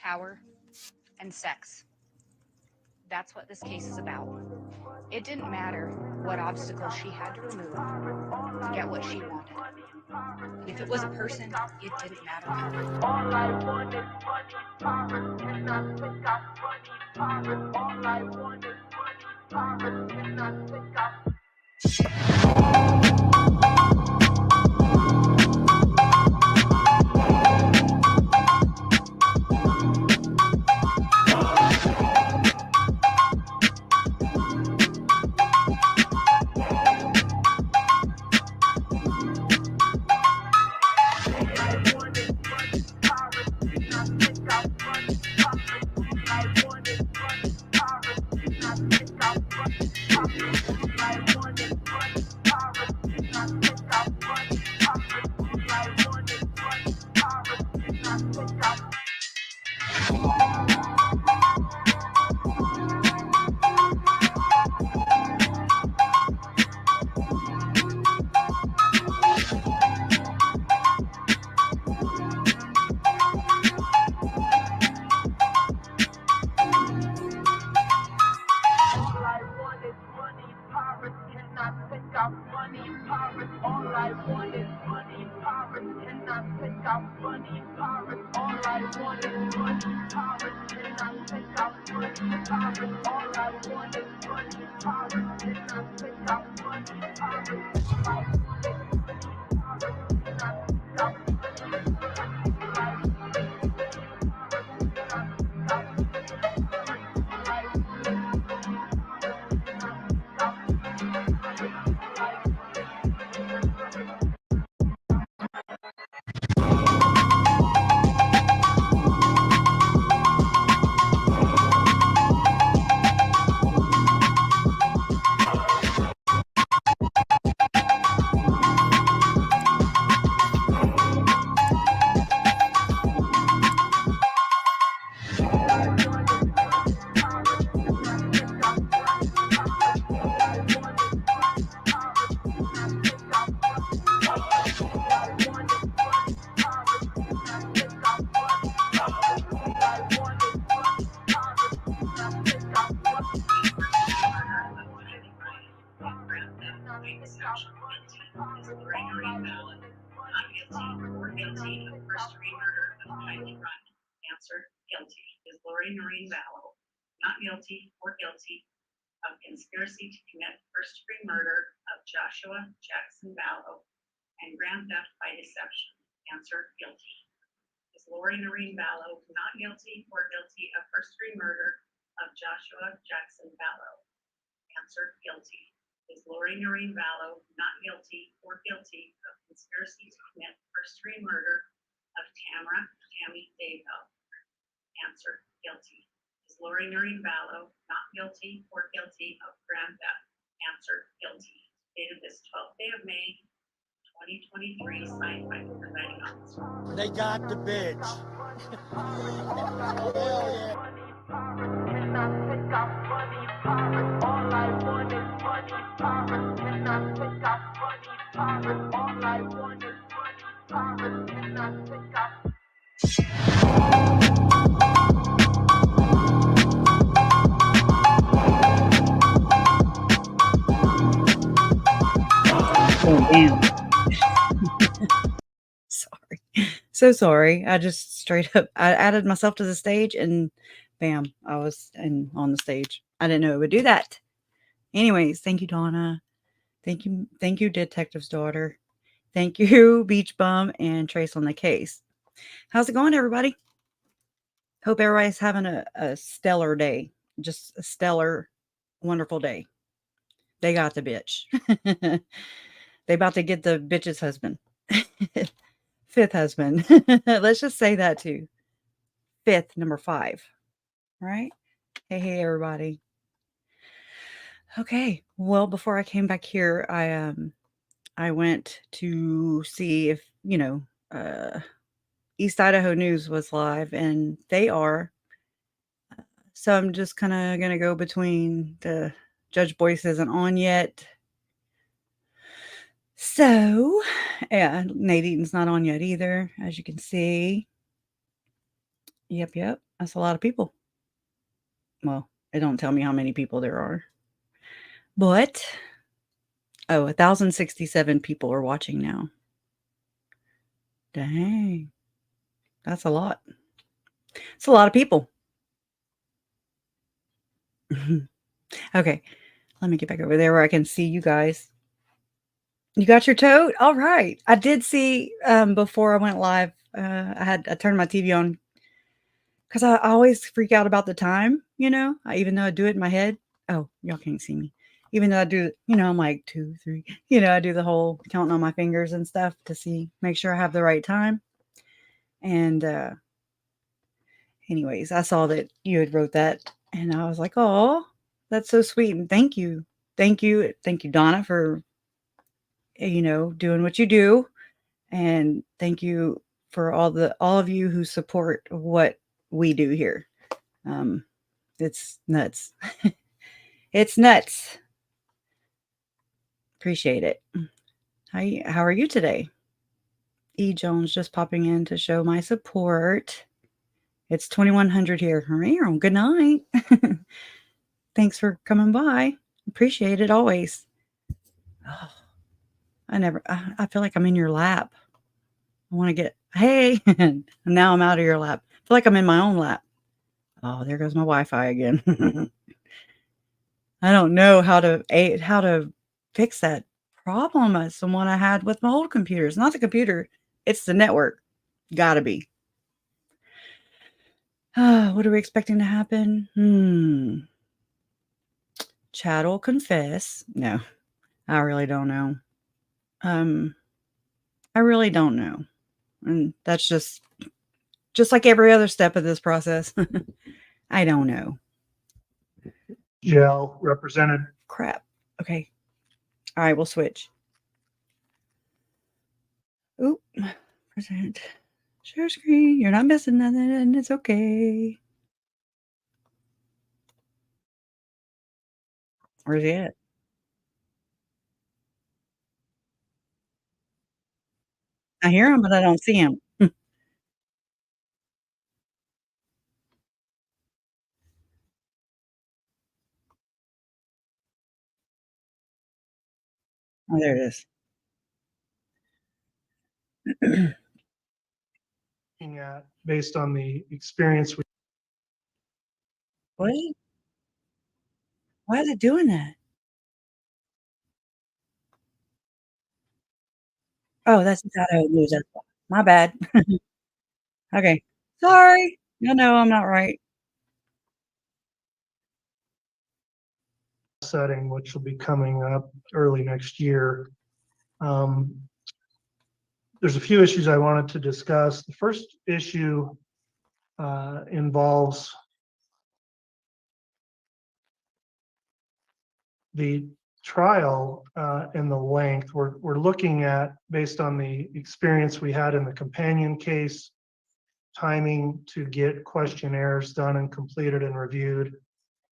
power, and sex. That's what this case is about. It didn't matter what obstacles she had to remove to get what she wanted. And if it was a person, it didn't matter how. All I want is money, power, and I think I'm money, power. All I want is money, power, and I think I'm Answer, guilty. Is Lori Noreen Vallow not guilty or guilty of conspiracy to commit first-degree murder of Joshua Jackson Vallow and grand theft by deception? Answer, guilty. Is Lori Noreen Vallow not guilty or guilty of first-degree murder of Joshua Jackson Vallow? Answer, guilty. Is Lori Noreen Vallow not guilty or guilty of conspiracy to commit first-degree murder of Tammy Daybell? Answer, guilty. Is Lori Noreen Vallow not guilty or guilty of grand theft? Answer, guilty. Dated this 12th day of May, 2023, signed by the presiding officer. They got the bitch. Sorry. So sorry. I just straight up I added myself to the stage and bam, I was on the stage. I didn't know it would do that. Anyways, thank you, Donna. Thank you, Detective's Daughter. Thank you, Beach Bum and Trace on the Case. How's it going, everybody? Hope everybody's having a stellar day. Just a stellar, wonderful day. They got the bitch. They about to get the bitch's husband. Fifth husband. Let's just say that too. Fifth, number 5. Right? Hey, everybody. Okay. Well, before I came back here, I went to see if, East Idaho News was live, and they are. So I'm just kind of going to go between the Judge Boyce isn't on yet. So, yeah, Nadine's not on yet either, as you can see. Yep. That's a lot of people. Well, it don't tell me how many people there are. But, 1,067 people are watching now. Dang. That's a lot. It's a lot of people. Okay. Let me get back over there where I can see you guys. You got your tote? All right. I did see before I went live, I turned my TV on because I always freak out about the time, even though I do it in my head. Oh, y'all can't see me. Even though I do, I'm like 2, 3, I do the whole counting on my fingers and stuff to make sure I have the right time. And anyways, I saw that you had wrote that and I was like, oh, that's so sweet. And thank you. Thank you. Thank you, Donna, for, doing what you do. And thank you for all of you who support what we do here. It's nuts. It's nuts. Appreciate it. How are you today? E. Jones just popping in to show my support. It's 2100 here. Good night. Thanks for coming by. Appreciate it always. Oh, I feel like I'm in your lap. I want to hey, now I'm out of your lap. I feel like I'm in my own lap. Oh, there goes my Wi-Fi again. I don't know how to fix that problem. It's the one I had with my old computers. Not the computer, it's the network. Gotta be. What are we expecting to happen? Chad will confess. No, I really don't know. I really don't know. And that's just like every other step of this process. I don't know. Gel represented. Crap. Okay. All right, we'll switch. Oop. Present. Share screen. You're not missing nothing, and it's okay. Where's he at? I hear him, but I don't see him. Oh, there it is. Looking at based on the experience we What? Why is it doing that? Oh, that's how I lose it. My bad. Okay. Sorry. No, I'm not right. setting, which will be coming up early next year. There's a few issues I wanted to discuss. The first issue involves the trial and the length. We're looking at, based on the experience we had in the companion case, timing to get questionnaires done and completed and reviewed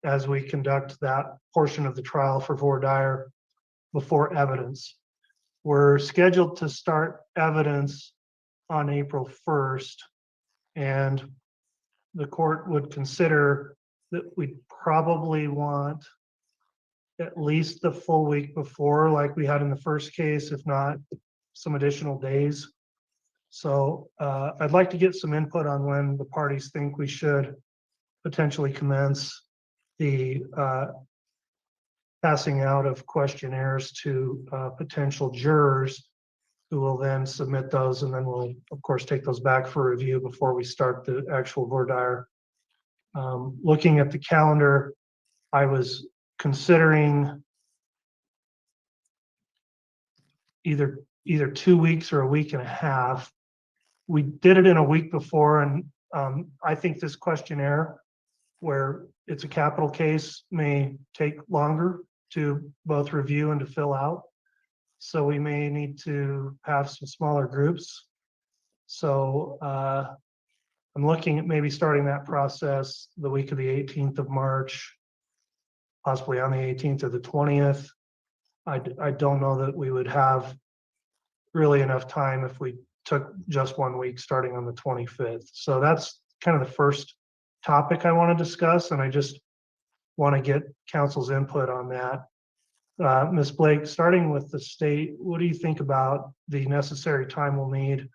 as we conduct that portion of the trial for voir dire before evidence. We're scheduled to start evidence on April 1st, and the court would consider that we probably want at least the full week before, like we had in the first case, if not some additional days. So I'd like to get some input on when the parties think we should potentially commence the passing out of questionnaires to potential jurors, who will then submit those, and then we'll of course take those back for review before we start the actual voir dire. Looking at the calendar, I was considering either 2 weeks or a week and a half. We did it in a week before, and I think this questionnaire, where it's a capital case, may take longer to both review and to fill out. So we may need to have some smaller groups. So I'm looking at maybe starting that process the week of the 18th of March, possibly on the 18th or the 20th. I don't know that we would have really enough time if we took just 1 week starting on the 25th. So that's kind of the first topic I want to discuss, and I just want to get council's input on that. Ms. Blake, starting with the state, what do you think about the necessary time we'll need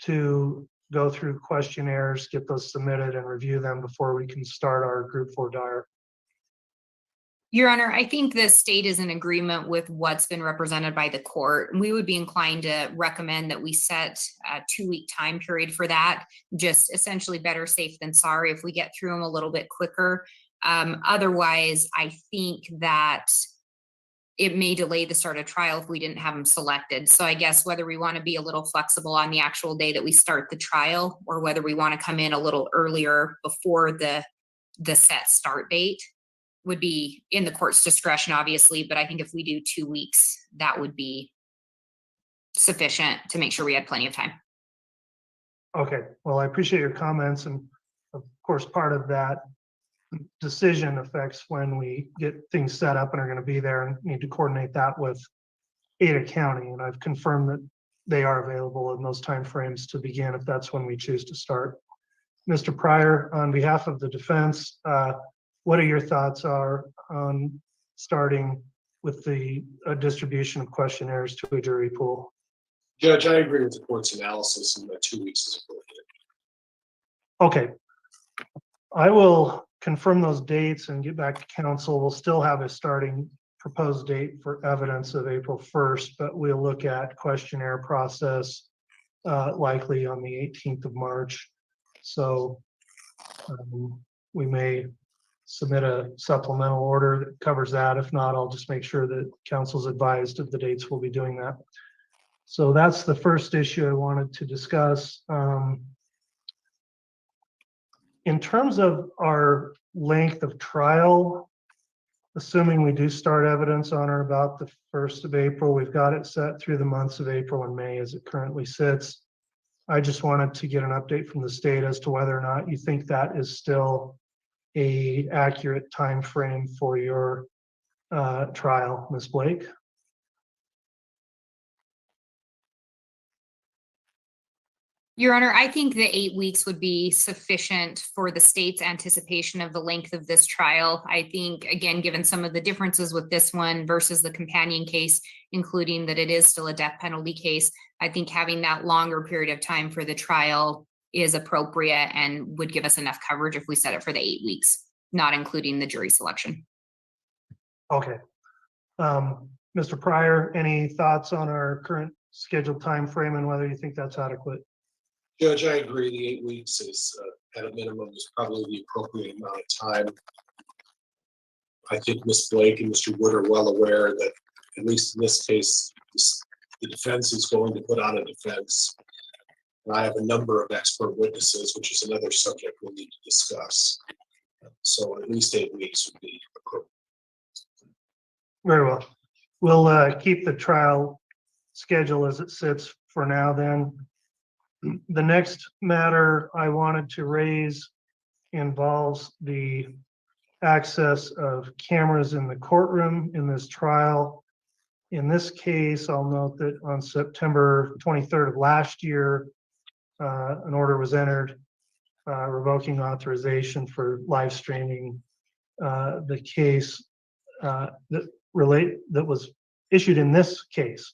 to go through questionnaires, get those submitted and review them before we can start our group 4 dire? Your Honor, I think the state is in agreement with what's been represented by the court. We would be inclined to recommend that we set a 2-week time period for that. Just essentially better safe than sorry if we get through them a little bit quicker. Otherwise, I think that it may delay the start of trial if we didn't have them selected. So I guess whether we want to be a little flexible on the actual day that we start the trial, or whether we want to come in a little earlier before the set start date, would be in the court's discretion, obviously. But I think if we do 2 weeks, that would be sufficient to make sure we had plenty of time. Okay, well, I appreciate your comments, and of course, part of that decision affects when we get things set up and are going to be there, and need to coordinate that with Ada County. And I've confirmed that they are available in those timeframes to begin if that's when we choose to start. Mr. Pryor, on behalf of the defense, what are your thoughts on starting with the distribution of questionnaires to a jury pool? Judge, I agree with the court's analysis, and that 2 weeks is appropriate. Okay. I will confirm those dates and get back to council. We'll still have a starting proposed date for evidence of April 1st, but we'll look at questionnaire process likely on the 18th of March. So we may submit a supplemental order that covers that. If not, I'll just make sure that council's advised of the dates we'll be doing that. So that's the first issue I wanted to discuss. In terms of our length of trial, assuming we do start evidence on or about the 1st of April, we've got it set through the months of April and May as it currently sits. I just wanted to get an update from the state as to whether or not you think that is still a accurate time frame for your trial, Ms. Blake. Your Honor, I think the 8 weeks would be sufficient for the state's anticipation of the length of this trial. I think, again, given some of the differences with this one versus the companion case, including that it is still a death penalty case, I think having that longer period of time for the trial is appropriate and would give us enough coverage if we set it for the 8 weeks, not including the jury selection. Okay. Mr. Pryor, any thoughts on our current scheduled time frame and whether you think that's adequate? Judge, I agree. The 8 weeks is at a minimum is probably the appropriate amount of time. I think Ms. Blake and Mr. Wood are well aware that, at least in this case, the defense is going to put on a defense. And I have a number of expert witnesses, which is another subject we'll need to discuss. So at least 8 weeks would be appropriate. Very well. We'll keep the trial schedule as it sits for now then. The next matter I wanted to raise involves the access of cameras in the courtroom in this trial. In this case, I'll note that on September 23rd of last year, an order was entered revoking authorization for live streaming the case that was issued in this case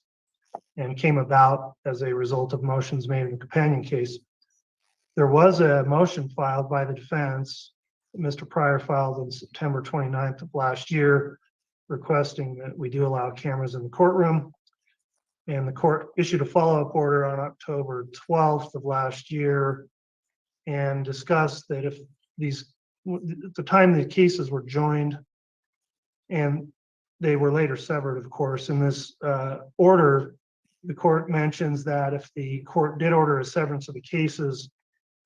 and came about as a result of motions made in the companion case. There was a motion filed by the defense that Mr. Pryor filed on September 29th of last year, requesting that we do allow cameras in the courtroom. And the court issued a follow-up order on October 12th of last year and discussed that if these, at the time the cases were joined and they were later severed, of course, in this order, the court mentions that if the court did order a severance of the cases,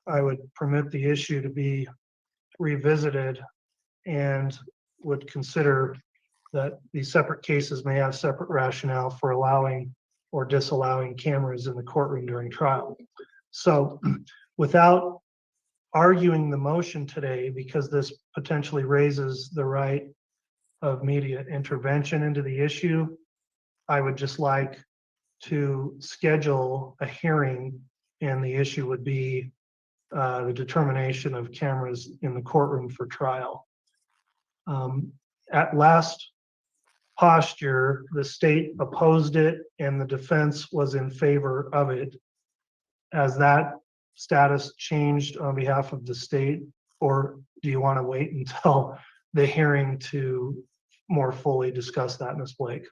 I would permit the issue to be revisited and would consider that these separate cases may have separate rationale for allowing or disallowing cameras in the courtroom during trial. So without arguing the motion today, because this potentially raises the right of media intervention into the issue, I would just like to schedule a hearing, and the issue would be the determination of cameras in the courtroom for trial. At last posture, the state opposed it and the defense was in favor of it. Has that status changed on behalf of the state, or do you want to wait until the hearing to more fully discuss that, Ms. Blake?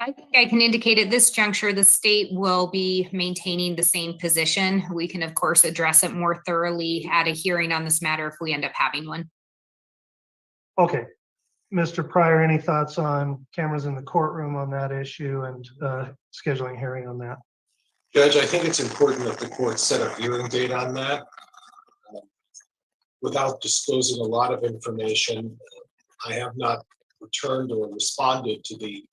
I think I can indicate at this juncture, the state will be maintaining the same position. We can, of course, address it more thoroughly at a hearing on this matter if we end up having one. Okay. Mr. Pryor, any thoughts on cameras in the courtroom on that issue and scheduling hearing on that? Judge, I think it's important that the court set a hearing date on that. Without disclosing a lot of information, I have not returned or responded to the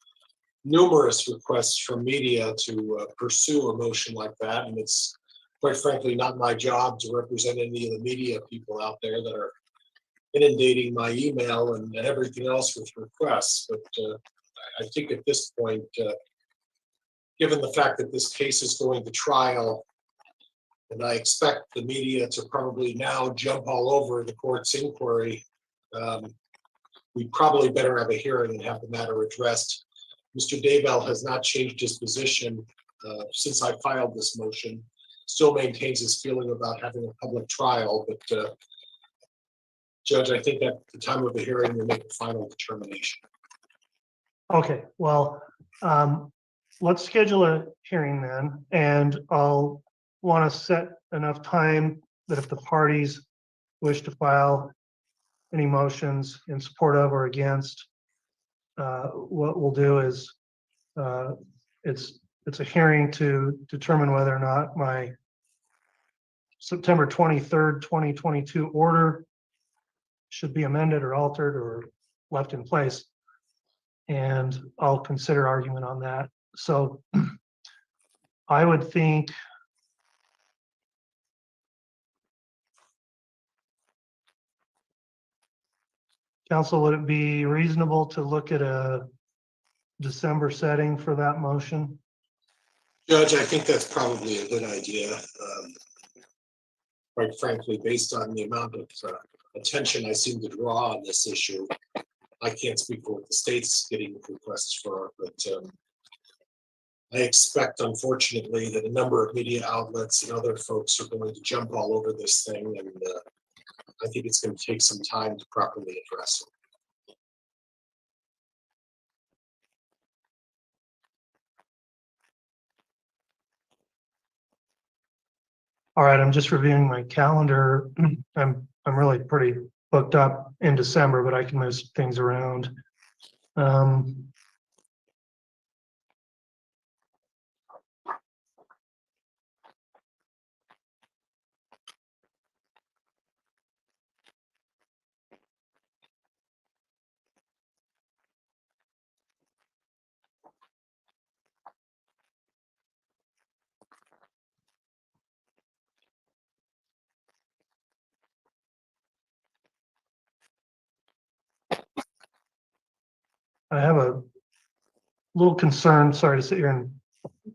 numerous requests from media to pursue a motion like that. And it's quite frankly not my job to represent any of the media people out there that are inundating my email and everything else with requests. But I think at this point, given the fact that this case is going to trial, and I expect the media to probably now jump all over the court's inquiry, we probably better have a hearing and have the matter addressed. Mr. Daybell has not changed his position since I filed this motion, still maintains his feeling about having a public trial, but Judge, I think at the time of the hearing, we'll make a final determination. Okay, well, let's schedule a hearing then, and I'll want to set enough time that if the parties wish to file any motions in support of or against, what we'll do is it's a hearing to determine whether or not my September 23rd, 2022 order should be amended or altered or left in place. And I'll consider argument on that. So I would think counsel, would it be reasonable to look at a December setting for that motion? Judge, I think that's probably a good idea. Quite frankly, based on the amount of attention I seem to draw on this issue, I can't speak for what the state's getting requests for, but I expect, unfortunately, that a number of media outlets and other folks are going to jump all over this thing, and I think it's going to take some time to properly address it. All right, I'm just reviewing my calendar. I'm really pretty booked up in December, but I can move things around. I have a little concern, sorry to sit here and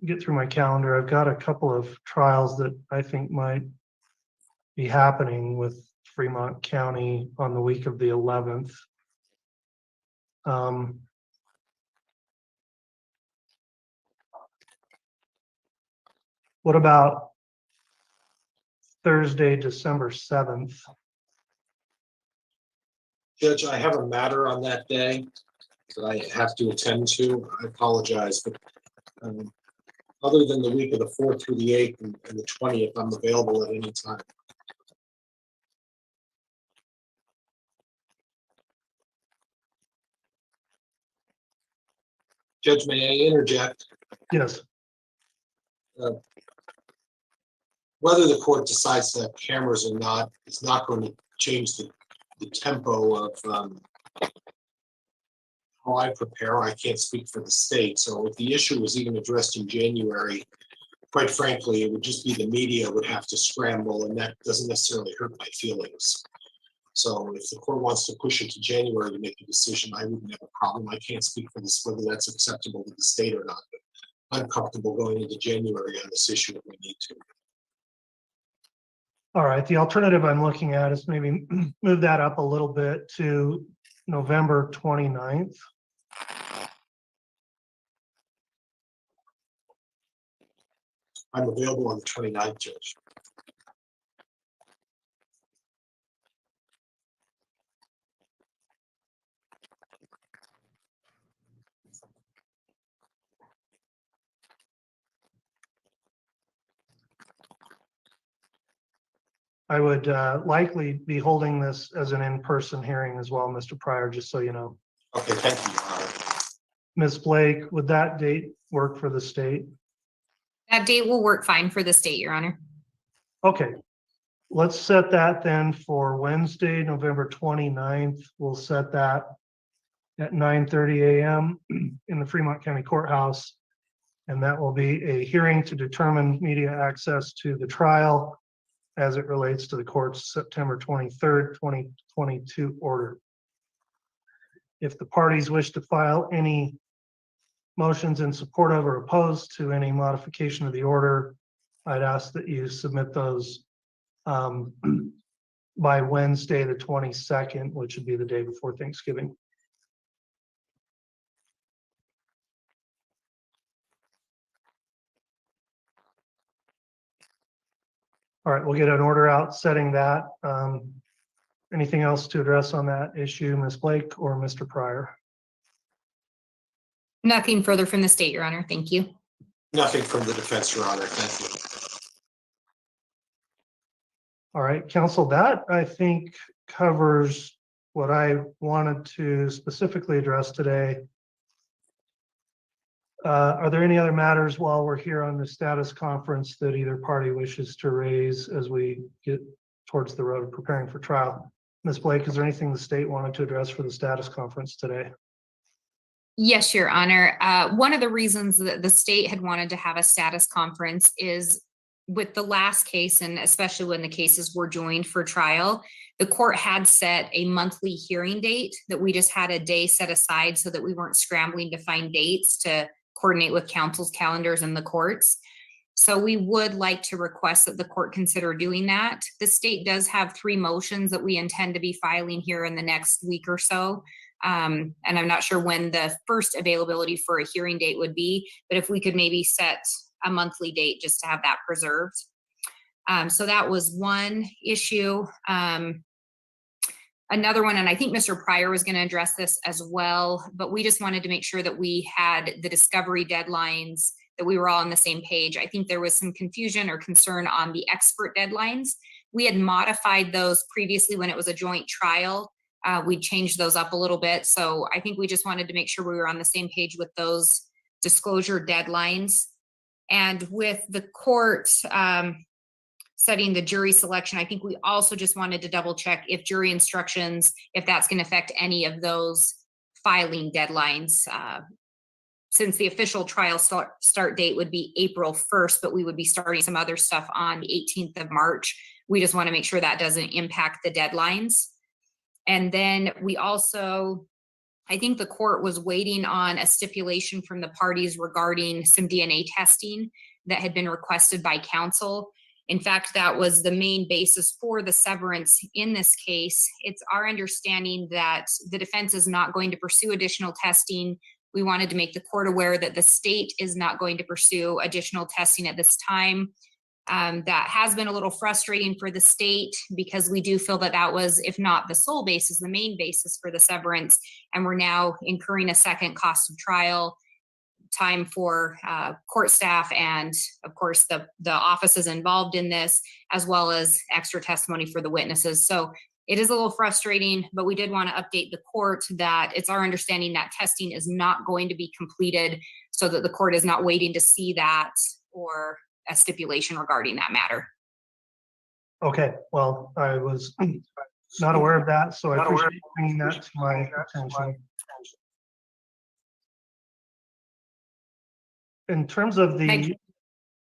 get through my calendar. I've got a couple of trials that I think might be happening with Fremont County on the week of the 11th. What about Thursday, December 7th? Judge, I have a matter on that day that I have to attend to. I apologize, but other than the week of the 4th through the 8th and the 20th, I'm available at any time. Judge, may I interject? Yes. Whether the court decides to have cameras or not is not going to change the tempo of how I prepare. I can't speak for the state. So if the issue was even addressed in January, quite frankly, it would just be the media would have to scramble, and that doesn't necessarily hurt my feelings. So if the court wants to push it to January to make a decision, I wouldn't have a problem. I can't speak for this, whether that's acceptable to the state or not, but I'm comfortable going into January on this issue if we need to. All right, the alternative I'm looking at is maybe move that up a little bit to November 29th. I'm available on the 29th, Judge. I would likely be holding this as an in-person hearing as well, Mr. Pryor, just so you know. Okay, thank you, Your Honor. Ms. Blake, would that date work for the state? That date will work fine for the state, Your Honor. Okay, let's set that then for Wednesday, November 29th. We'll set that at 9:30 a.m. in the Fremont County Courthouse. And that will be a hearing to determine media access to the trial as it relates to the court's September 23rd, 2022 order. If the parties wish to file any motions in support of or opposed to any modification of the order, I'd ask that you submit those by Wednesday, the 22nd, which would be the day before Thanksgiving. All right, we'll get an order out setting that. Anything else to address on that issue, Ms. Blake or Mr. Pryor? Nothing further from the state, Your Honor. Thank you. Nothing from the defense, Your Honor. Thank you. All right, counsel, that I think covers what I wanted to specifically address today. Are there any other matters while we're here on the status conference that either party wishes to raise as we get towards the road of preparing for trial? Ms. Blake, is there anything the state wanted to address for the status conference today? Yes, Your Honor. One of the reasons that the state had wanted to have a status conference is with the last case, and especially when the cases were joined for trial, the court had set a monthly hearing date that we just had a day set aside so that we weren't scrambling to find dates to coordinate with counsel's calendars and the courts. So we would like to request that the court consider doing that. The state does have 3 motions that we intend to be filing here in the next week or so. And I'm not sure when the first availability for a hearing date would be, but if we could maybe set a monthly date just to have that preserved. So that was one issue. Another one, and I think Mr. Pryor was going to address this as well, but we just wanted to make sure that we had the discovery deadlines, that we were all on the same page. I think there was some confusion or concern on the expert deadlines. We had modified those previously when it was a joint trial. We changed those up a little bit. So I think we just wanted to make sure we were on the same page with those disclosure deadlines. And with the court setting the jury selection, I think we also just wanted to double check if jury instructions, if that's going to affect any of those filing deadlines. Since the official trial start date would be April 1st, but we would be starting some other stuff on the 18th of March. We just want to make sure that doesn't impact the deadlines. And then we also, I think the court was waiting on a stipulation from the parties regarding some DNA testing that had been requested by counsel. In fact, that was the main basis for the severance in this case. It's our understanding that the defense is not going to pursue additional testing. We wanted to make the court aware that the state is not going to pursue additional testing at this time. That has been a little frustrating for the state because we do feel that that was, if not the sole basis, the main basis for the severance. And we're now incurring a second cost of trial, time for court staff and of course the offices involved in this, as well as extra testimony for the witnesses. So it is a little frustrating, but we did want to update the court that it's our understanding that testing is not going to be completed so that the court is not waiting to see that or a stipulation regarding that matter. Okay, well, I was not aware of that, so I appreciate you bringing that to my attention. In terms of the,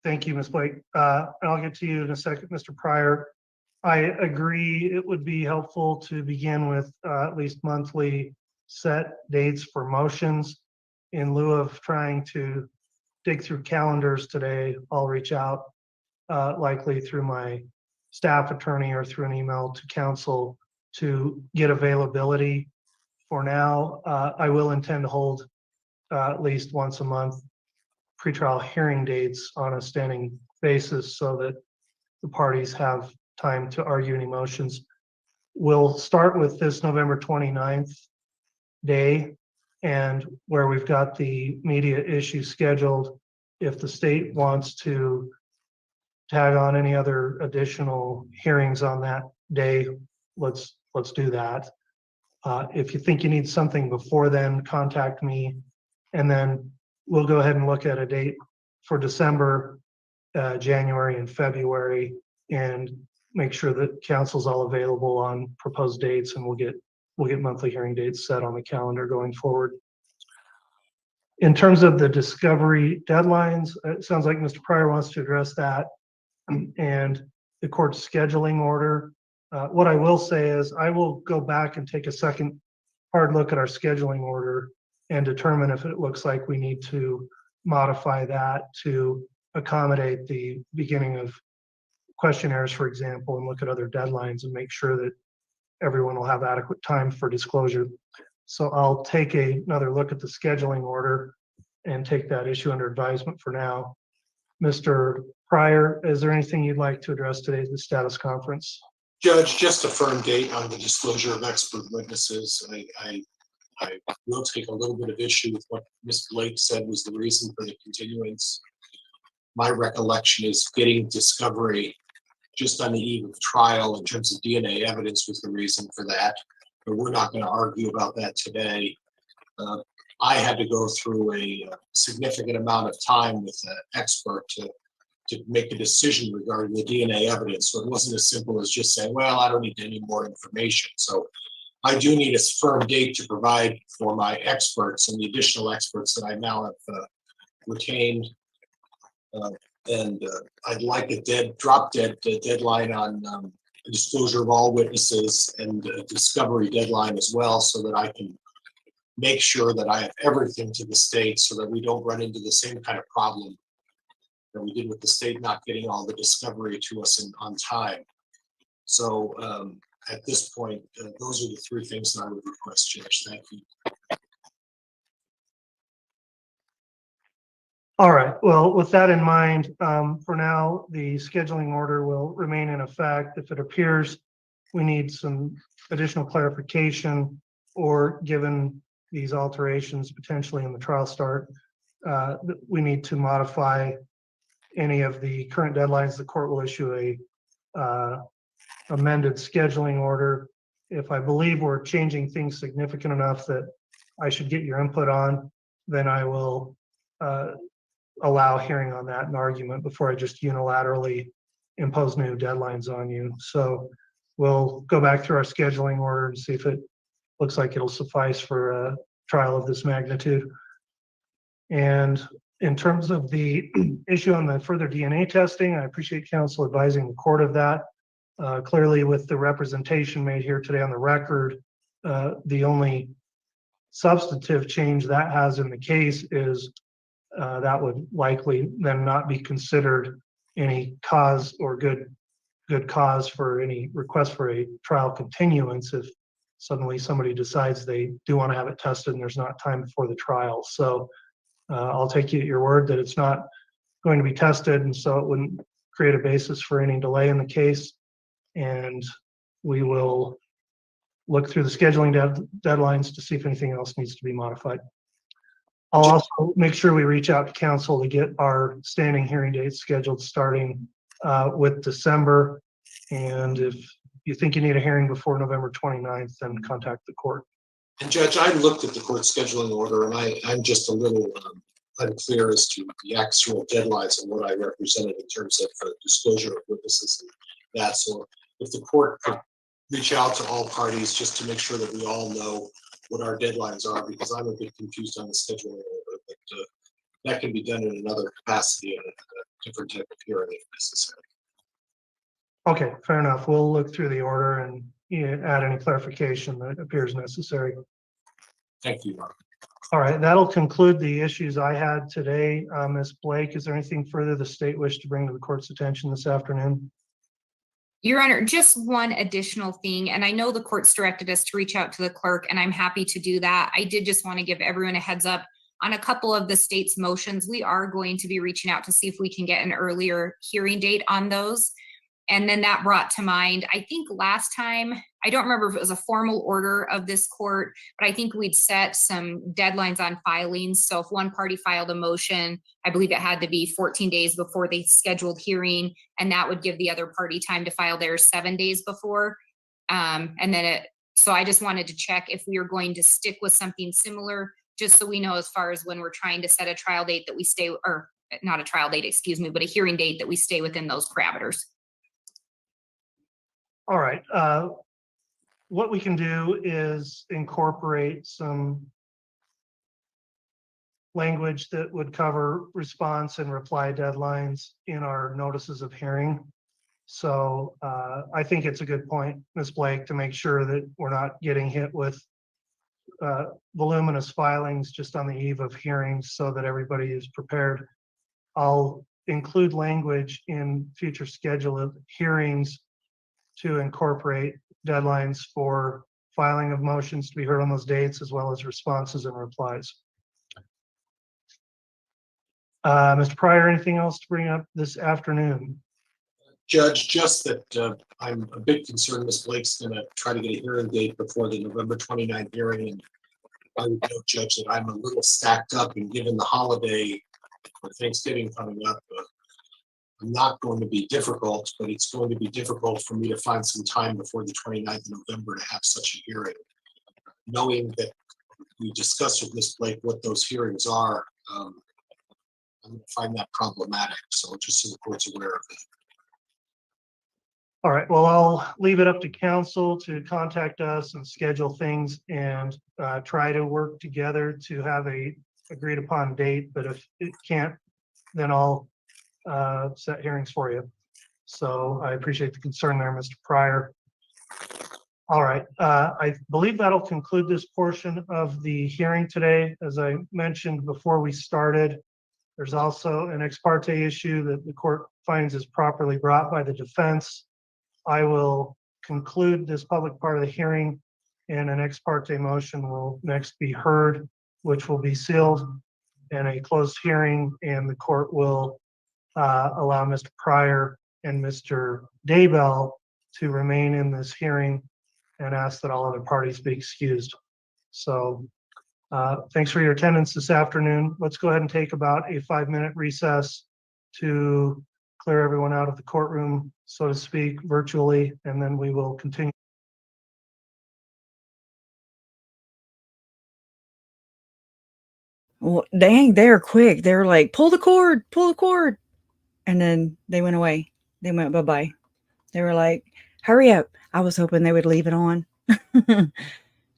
thank you, Ms. Blake. I'll get to you in a second, Mr. Pryor. I agree it would be helpful to begin with at least monthly set dates for motions. In lieu of trying to dig through calendars today, I'll reach out likely through my staff attorney or through an email to counsel to get availability. For now, I will intend to hold at least once a month pretrial hearing dates on a standing basis so that the parties have time to argue any motions. We'll start with this November 29th day, and where we've got the media issue scheduled. If the state wants to tag on any other additional hearings on that day, let's do that. If you think you need something before then, contact me, and then we'll go ahead and look at a date for December, January, and February, and make sure that council's all available on proposed dates, and we'll get monthly hearing dates set on the calendar going forward. In terms of the discovery deadlines, it sounds like Mr. Pryor wants to address that and the court's scheduling order. What I will say is I will go back and take a second hard look at our scheduling order and determine if it looks like we need to modify that to accommodate the beginning of questionnaires, for example, and look at other deadlines and make sure that everyone will have adequate time for disclosure. So I'll take another look at the scheduling order and take that issue under advisement for now. Mr. Pryor, is there anything you'd like to address today at the status conference? Judge, just a firm date on the disclosure of expert witnesses. I will take a little bit of issue with what Ms. Blake said was the reason for the continuance. My recollection is getting discovery just on the eve of trial in terms of DNA evidence was the reason for that. But we're not going to argue about that today. I had to go through a significant amount of time with an expert to make a decision regarding the DNA evidence. So it wasn't as simple as just saying, well, I don't need any more information. So I do need a firm date to provide for my experts and the additional experts that I now have retained. I'd like a drop-dead deadline on the disclosure of all witnesses and a discovery deadline as well, so that I can make sure that I have everything to the state so that we don't run into the same kind of problem that we did with the state not getting all the discovery to us on time. So at this point, those are the three things that I would request, Judge. Thank you. All right, well, with that in mind, for now, the scheduling order will remain in effect. If it appears we need some additional clarification, or given these alterations potentially in the trial start, we need to modify any of the current deadlines, the court will issue a amended scheduling order. If I believe we're changing things significant enough that I should get your input on, then I will allow hearing on that and argument before I just unilaterally impose new deadlines on you. So we'll go back through our scheduling order and see if it looks like it'll suffice for a trial of this magnitude. And in terms of the issue on the further DNA testing, I appreciate counsel advising the court of that. Clearly, with the representation made here today on the record, the only substantive change that has in the case is that would likely then not be considered any cause or good cause for any request for a trial continuance if suddenly somebody decides they do want to have it tested and there's not time before the trial. So I'll take you at your word that it's not going to be tested, and so it wouldn't create a basis for any delay in the case. And we will look through the scheduling deadlines to see if anything else needs to be modified. I'll also make sure we reach out to counsel to get our standing hearing dates scheduled starting with December. And if you think you need a hearing before November 29th, then contact the court. And Judge, I looked at the court scheduling order, and I'm just a little unclear as to the actual deadlines and what I represented in terms of disclosure of witnesses and that. So if the court could reach out to all parties just to make sure that we all know what our deadlines are, because I'm a bit confused on the scheduling order, but that can be done in another capacity and a different type of hearing if necessary. Okay, fair enough. We'll look through the order and add any clarification that appears necessary. Thank you, Mark. All right, that'll conclude the issues I had today. Ms. Blake, is there anything further the state wished to bring to the court's attention this afternoon? Your Honor, just one additional thing, and I know the court's directed us to reach out to the clerk, and I'm happy to do that. I did just want to give everyone a heads up on a couple of the state's motions. We are going to be reaching out to see if we can get an earlier hearing date on those. And then that brought to mind, I think last time, I don't remember if it was a formal order of this court, but I think we'd set some deadlines on filings. So if one party filed a motion, I believe it had to be 14 days before they scheduled hearing, and that would give the other party time to file theirs 7 days before. So I just wanted to check if we are going to stick with something similar, just so we know as far as when we're trying to set a trial date that we stay, or not a trial date, excuse me, but a hearing date that we stay within those parameters. All right. What we can do is incorporate some language that would cover response and reply deadlines in our notices of hearing. So I think it's a good point, Ms. Blake, to make sure that we're not getting hit with voluminous filings just on the eve of hearings, so that everybody is prepared. I'll include language in future schedule of hearings to incorporate deadlines for filing of motions to be heard on those dates, as well as responses and replies. Mr. Pryor, anything else to bring up this afternoon? Judge, just that I'm a bit concerned Ms. Blake's going to try to get a hearing date before the November 29th hearing. And I would note, Judge, that I'm a little stacked up, and given the holiday for Thanksgiving coming up, I'm not going to be difficult, but it's going to be difficult for me to find some time before the 29th of November to have such a hearing. Knowing that we discussed with Ms. Blake what those hearings are, I'm going to find that problematic. So just so the court's aware of it. All right, well, I'll leave it up to council to contact us and schedule things and try to work together to have a agreed upon date. But if it can't, then I'll set hearings for you. So I appreciate the concern there, Mr. Pryor. All right, I believe that'll conclude this portion of the hearing today. As I mentioned before we started, there's also an ex parte issue that the court finds is properly brought by the defense. I will conclude this public part of the hearing, and an ex parte motion will next be heard, which will be sealed in a closed hearing, and the court will allow Mr. Pryor and Mr. Daybell to remain in this hearing and ask that all other parties be excused. So thanks for your attendance this afternoon. Let's go ahead and take about a 5-minute recess to clear everyone out of the courtroom, so to speak, virtually, and then we will continue. Well, dang, they're quick. They were like, pull the cord, pull the cord. And then they went away. They went bye-bye. They were like, hurry up. I was hoping they would leave it on.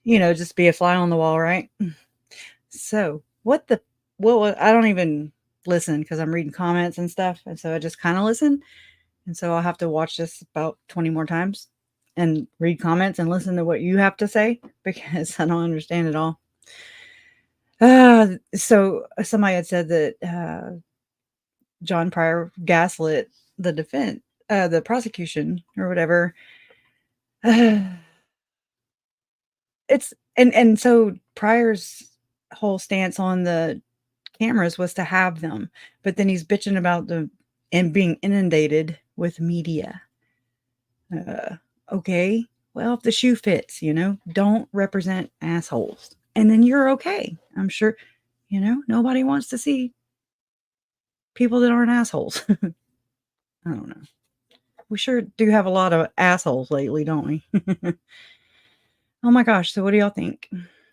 You know, just be a fly on the wall, right? So I don't even listen because I'm reading comments and stuff. And so I just kind of listen. And so I'll have to watch this about 20 more times and read comments and listen to what you have to say, because I don't understand it all. So somebody had said that John Pryor gaslit the defense, the prosecution or whatever. So Pryor's whole stance on the cameras was to have them, but then he's bitching about them and being inundated with media. Okay, well, if the shoe fits, don't represent assholes, and then you're okay. I'm sure, nobody wants to see people that aren't assholes. I don't know. We sure do have a lot of assholes lately, don't we? Oh my gosh. So what do y'all think?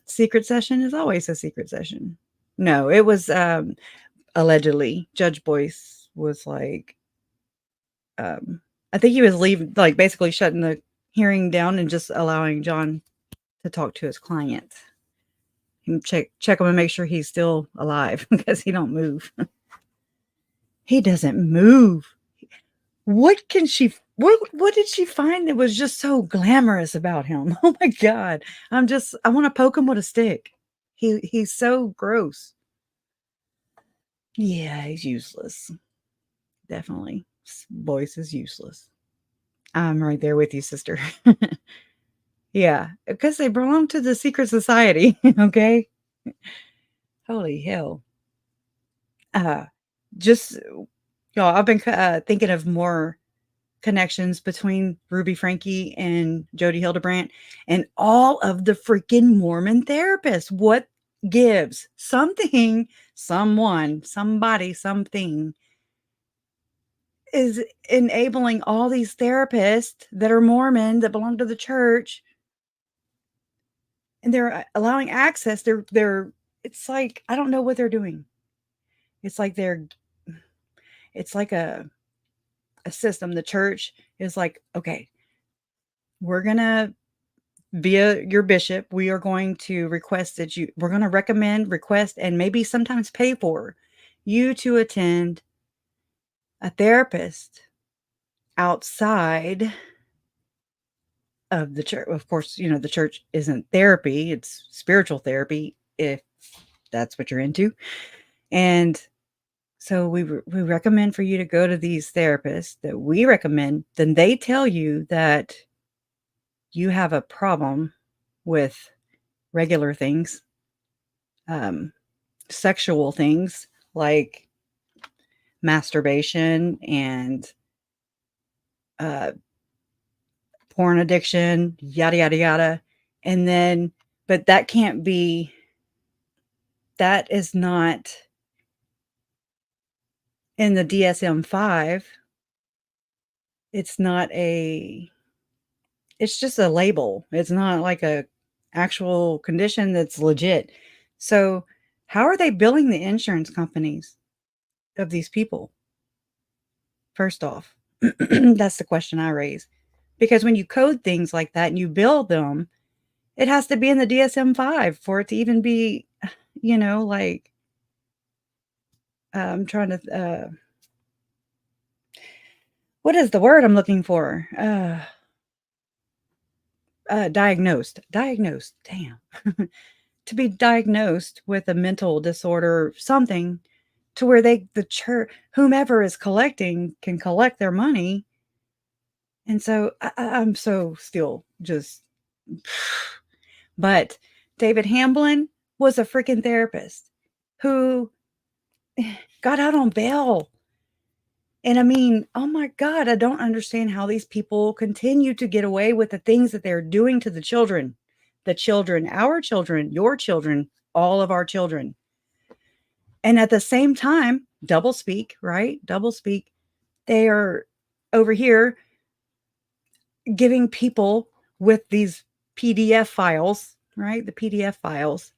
Secret session is always a secret session. No, it was allegedly. Judge Boyce was like, I think he was leaving, like basically shutting the hearing down and just allowing John to talk to his client. And check him and make sure he's still alive, because he don't move. He doesn't move. What did she find that was just so glamorous about him? Oh my God. I want to poke him with a stick. He's so gross. Yeah, he's useless. Definitely. Boyce is useless. I'm right there with you, sister. Yeah, because they belong to the secret society. Okay. Holy hell. Uh, just y'all, I've been thinking of more connections between Ruby Frankie and Jody Hildebrandt and all of the freaking Mormon therapists. What gives? Something, someone, somebody, something is enabling all these therapists that are Mormon that belong to the church, and they're allowing access. They're it's like I don't know what they're doing. It's like it's like a system. The church is like, okay, we're gonna via your bishop, we are going to request that we're going to recommend, request, and maybe sometimes pay for you to attend a therapist outside of the church. Of course, the church isn't therapy, it's spiritual therapy, if that's what you're into. And so we recommend for you to go to these therapists that we recommend. Then they tell you that you have a problem with regular things, sexual things like masturbation and uh, porn addiction, yada, yada, yada. And then, but that can't be, that is not in the DSM-5. It's not it's just a label. It's not like a actual condition that's legit. So how are they billing the insurance companies of these people? First off, that's the question I raise. Because when you code things like that and you bill them, it has to be in the DSM-5 for it to even be, like, I'm trying to, what is the word I'm looking for? Diagnosed. Diagnosed. Damn. To be diagnosed with a mental disorder, something to where the church, whomever is collecting, can collect their money. And so I'm so still just, but David Hamblin was a freaking therapist who got out on bail. And I mean, oh my God, I don't understand how these people continue to get away with the things that they're doing to the children, our children, your children, all of our children. And at the same time, double speak, right? Double speak. They are over here giving people with these PDF files, right? The PDF files.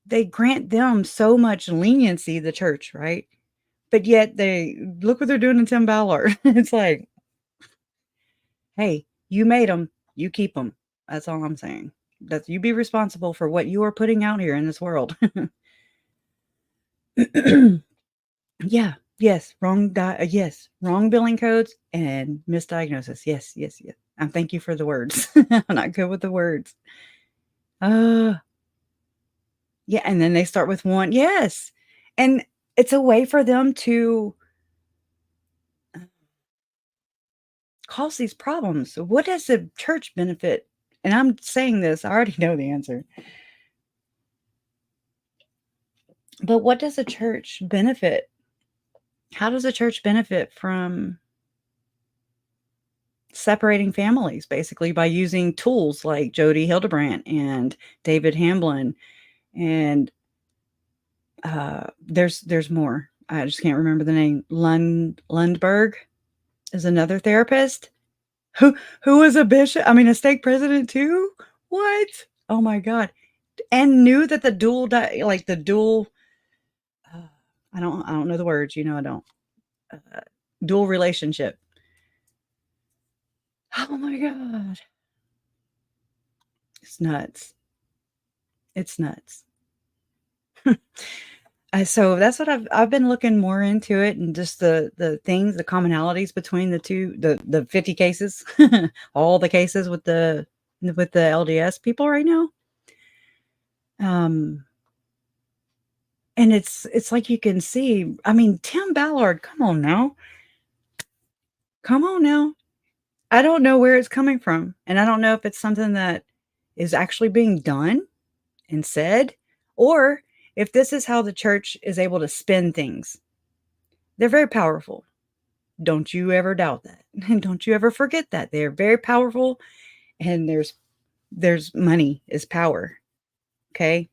They grant them so much leniency, the church, right? But yet they look what they're doing to Tim Ballard. It's like, hey, you made them, you keep them. That's all I'm saying. That you be responsible for what you are putting out here in this world. Yeah, yes, yes, wrong billing codes and misdiagnosis. Yes, yes, yes. Thank you for the words. I'm not good with the words. Yeah, and then they start with one. Yes. And it's a way for them to cause these problems. So what does the church benefit? And I'm saying this, I already know the answer. But what does the church benefit? How does the church benefit from separating families, basically, by using tools like Jody Hildebrandt and David Hamblin? And there's more. I just can't remember the name. Lundberg is another therapist who was a bishop. I mean, a stake president too. What? Oh my God! And knew that the dual, I don't know the words. I don't. Dual relationship. Oh my God! It's nuts. It's nuts. So that's what I've been looking more into it, and just the things, the commonalities between the 50 cases, all the cases with the LDS people right now. And it's like you can see. I mean, Tim Ballard, come on now. Come on now. I don't know where it's coming from. And I don't know if it's something that is actually being done and said, or if this is how the church is able to spin things. They're very powerful. Don't you ever doubt that. And don't you ever forget that. They're very powerful, and there's money is power. Okay?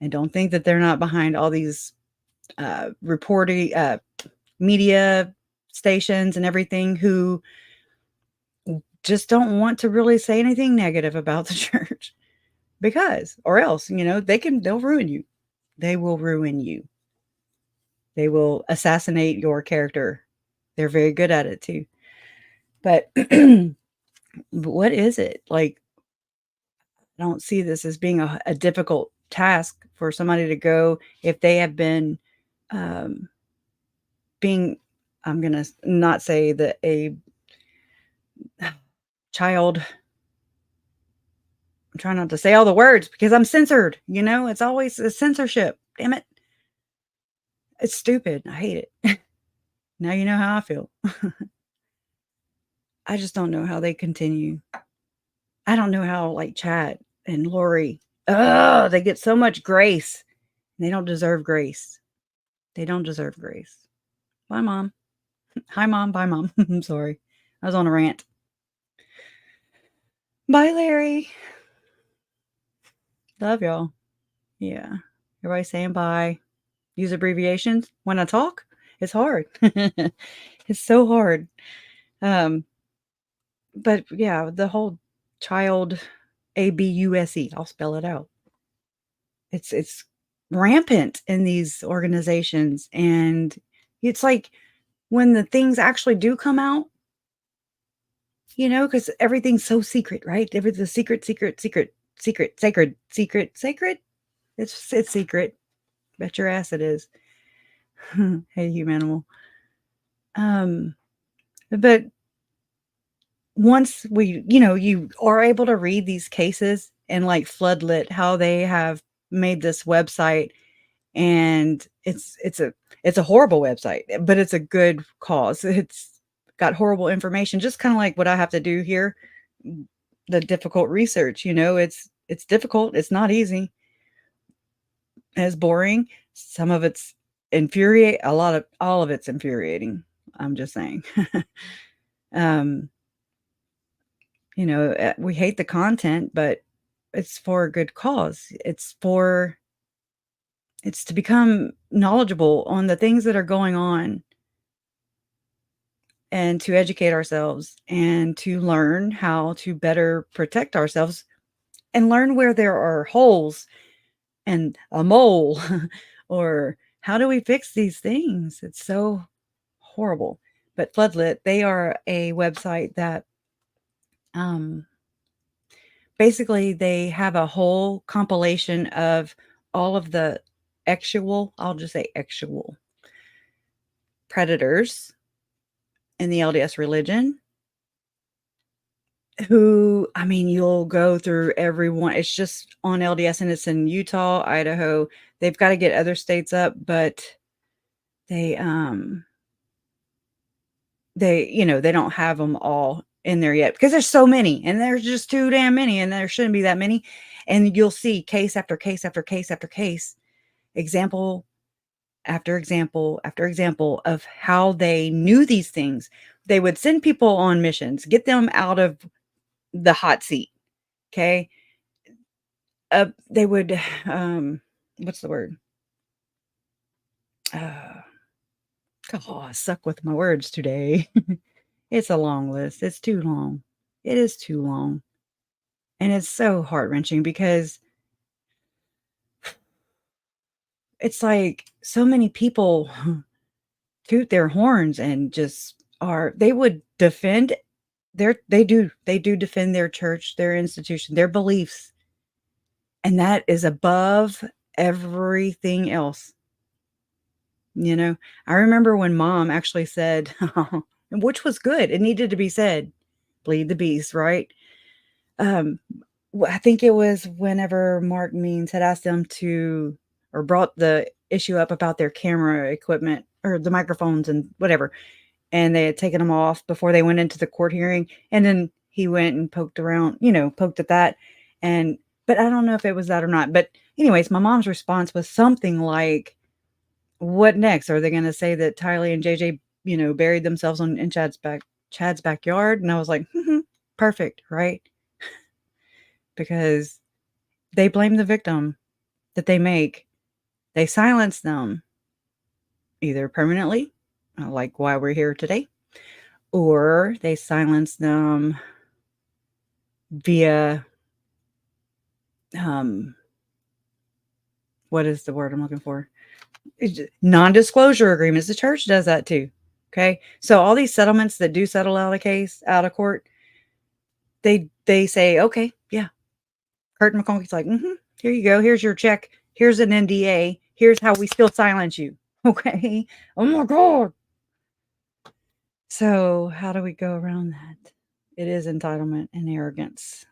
And don't think that they're not behind all these reporting media stations and everything who just don't want to really say anything negative about the church, because or else, they'll ruin you. They will ruin you. They will assassinate your character. They're very good at it too. But what is it? Like, I don't see this as being a difficult task for somebody to go if they have been being, I'm going to not say that a child, I'm trying not to say all the words because I'm censored, it's always a censorship. Damn it. It's stupid. I hate it. Now you know how I feel. I just don't know how they continue. I don't know how, like, Chad and Lori, they get so much grace. They don't deserve grace. They don't deserve grace. Bye, Mom. Hi, Mom. Bye, Mom. I'm sorry. I was on a rant. Bye, Larry. Love y'all. Yeah. Everybody saying bye. Use abbreviations when I talk. It's hard. It's so hard. But yeah, the whole child abuse. I'll spell it out. It's rampant in these organizations, and it's like when the things actually do come out, because everything's so secret, right? Everything's secret. It's secret. Bet your ass it is. Hey, humanimal. But once you are able to read these cases and like Floodlit, how they have made this website, and it's a horrible website, but it's a good cause. It's got horrible information, just kind of like what I have to do here. The difficult research, it's difficult. It's not easy. It's boring. Some of it's all of it's infuriating. I'm just saying. We hate the content, but it's for a good cause. It's to become knowledgeable on the things that are going on, and to educate ourselves, and to learn how to better protect ourselves, and learn where there are holes and a mole, or how do we fix these things? It's so horrible. But Floodlit, they are a website that basically they have a whole compilation of all of the I'll just say actual predators in the LDS religion, who, I mean, you'll go through everyone. It's just on LDS, and it's in Utah, Idaho. They've got to get other states up, but they don't have them all in there yet because there's so many, and there's just too damn many, and there shouldn't be that many. And you'll see case after case after case after case, example after example after example of how they knew these things. They would send people on missions, get them out of the hot seat. Okay. They would, what's the word? I suck with my words today. It's a long list. It's too long. It is too long. And it's so heart-wrenching because it's like so many people toot their horns and just they would defend they do defend their church, their institution, their beliefs. And that is above everything else. I remember when Mom actually said, which was good, it needed to be said, bleed the beast, right? I think it was whenever Mark Means had asked them or brought the issue up about their camera equipment or the microphones and whatever. and they had taken him off before they went into the court hearing. And then he went and poked around, poked at that. But I don't know if it was that or not. But anyways, my mom's response was something like, what next? Are they going to say that Tylee and JJ, buried themselves in Chad's backyard? And I was like, perfect, right? Because they blame the victim that they make. They silence them either permanently, like why we're here today, or they silence them via, what is the word I'm looking for? Non-disclosure agreements. The church does that too. Okay. So all these settlements that do settle out a case out of court, they say, okay, yeah. Curtin McConkey's like, here you go. Here's your check. Here's an NDA. Here's how we still silence you. Okay. Oh my God. So how do we go around that? It is entitlement and arrogance.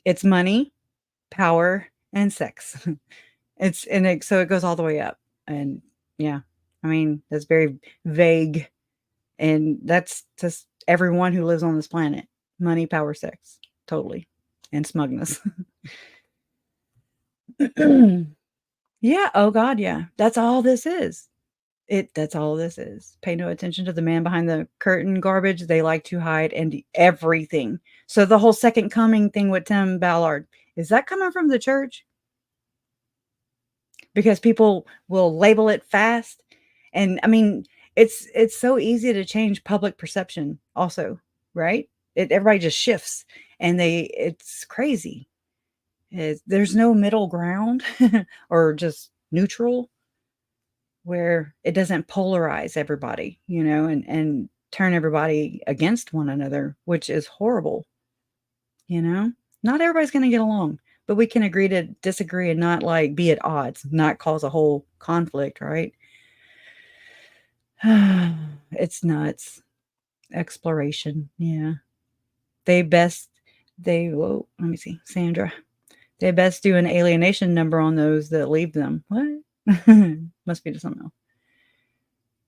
It's money, power, and sex. So it goes all the way up. And yeah, I mean, that's very vague. And that's just everyone who lives on this planet. Money, power, sex. Totally. And smugness. Yeah. Oh God. Yeah. That's all this is. That's all this is. Pay no attention to the man behind the curtain garbage. They like to hide and everything. So the whole second coming thing with Tim Ballard, is that coming from the church? Because people will label it fast. And I mean, it's so easy to change public perception also, right? Everybody just shifts and it's crazy. There's no middle ground or just neutral where it doesn't polarize everybody, and turn everybody against one another, which is horrible. Not everybody's going to get along, but we can agree to disagree and not like be at odds, not cause a whole conflict, right? It's nuts. Exploration. Yeah. Whoa, let me see. Sandra. They best do an alienation number on those that leave them. What? Must be to something else.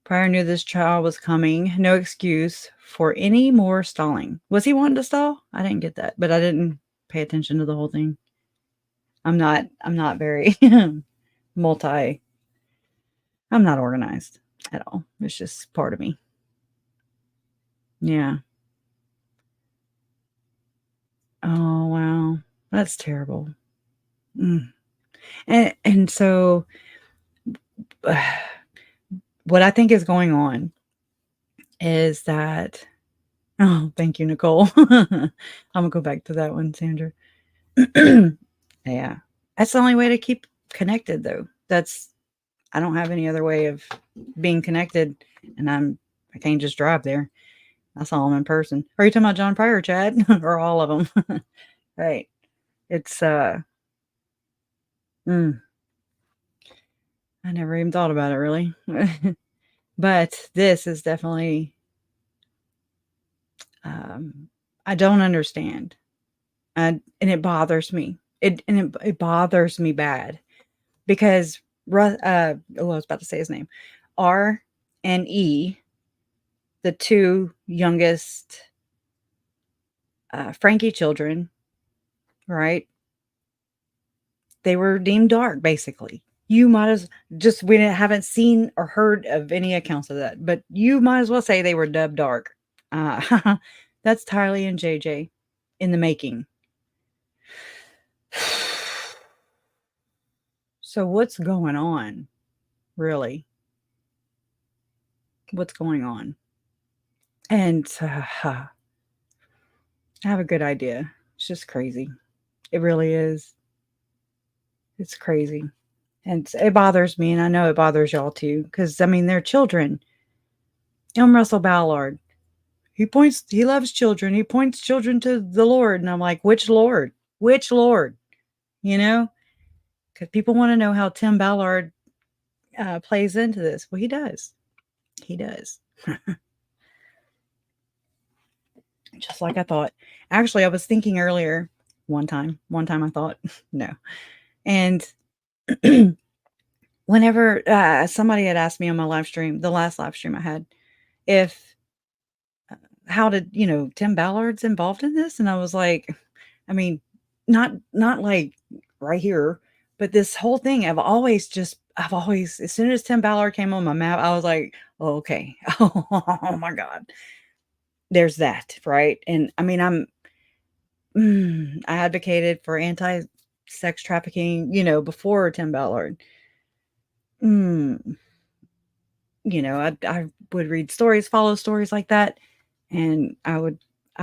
Prior knew this child was coming. No excuse for any more stalling. Was he wanting to stall? I didn't get that, but I didn't pay attention to the whole thing. I'm not very I'm not organized at all. It's just part of me. Yeah. Oh, wow. That's terrible. And so what I think is going on is that, oh, thank you, Nicole. I'm gonna go back to that one, Sandra. Yeah, that's the only way to keep connected, though. I don't have any other way of being connected, and I can't just drive there. I saw them in person. Are you talking about John Pryor, Chad, or all of them? Right. It's I never even thought about it really. But this is definitely, I don't understand. And it bothers me. It bothers me bad because, I was about to say his name, R and E, the two youngest Frankie children, right? They were deemed dark, basically. You might as just, we haven't seen or heard of any accounts of that, but you might as well say they were dubbed dark. That's Tylee and JJ in the making. So what's going on? Really? What's going on? And I have a good idea. It's just crazy. It really is. It's crazy. And it bothers me, and I know it bothers y'all too, because I mean, they're children. Russell Ballard, he loves children. He points children to the Lord. And I'm like, which Lord? Which Lord? Because people want to know how Tim Ballard plays into this. Well, he does. He does. Just like I thought. Actually, I was thinking earlier, one time I thought, no. And whenever somebody had asked me on my live stream, the last live stream I had, if how did, Tim Ballard's involved in this? And I was like, I mean, not like right here, but this whole thing, I've always, as soon as Tim Ballard came on my map, I was like, oh, okay. Oh my God. There's that, right? And I mean, I advocated for anti-sex trafficking, before Tim Ballard. I would read stories, follow stories like that, and I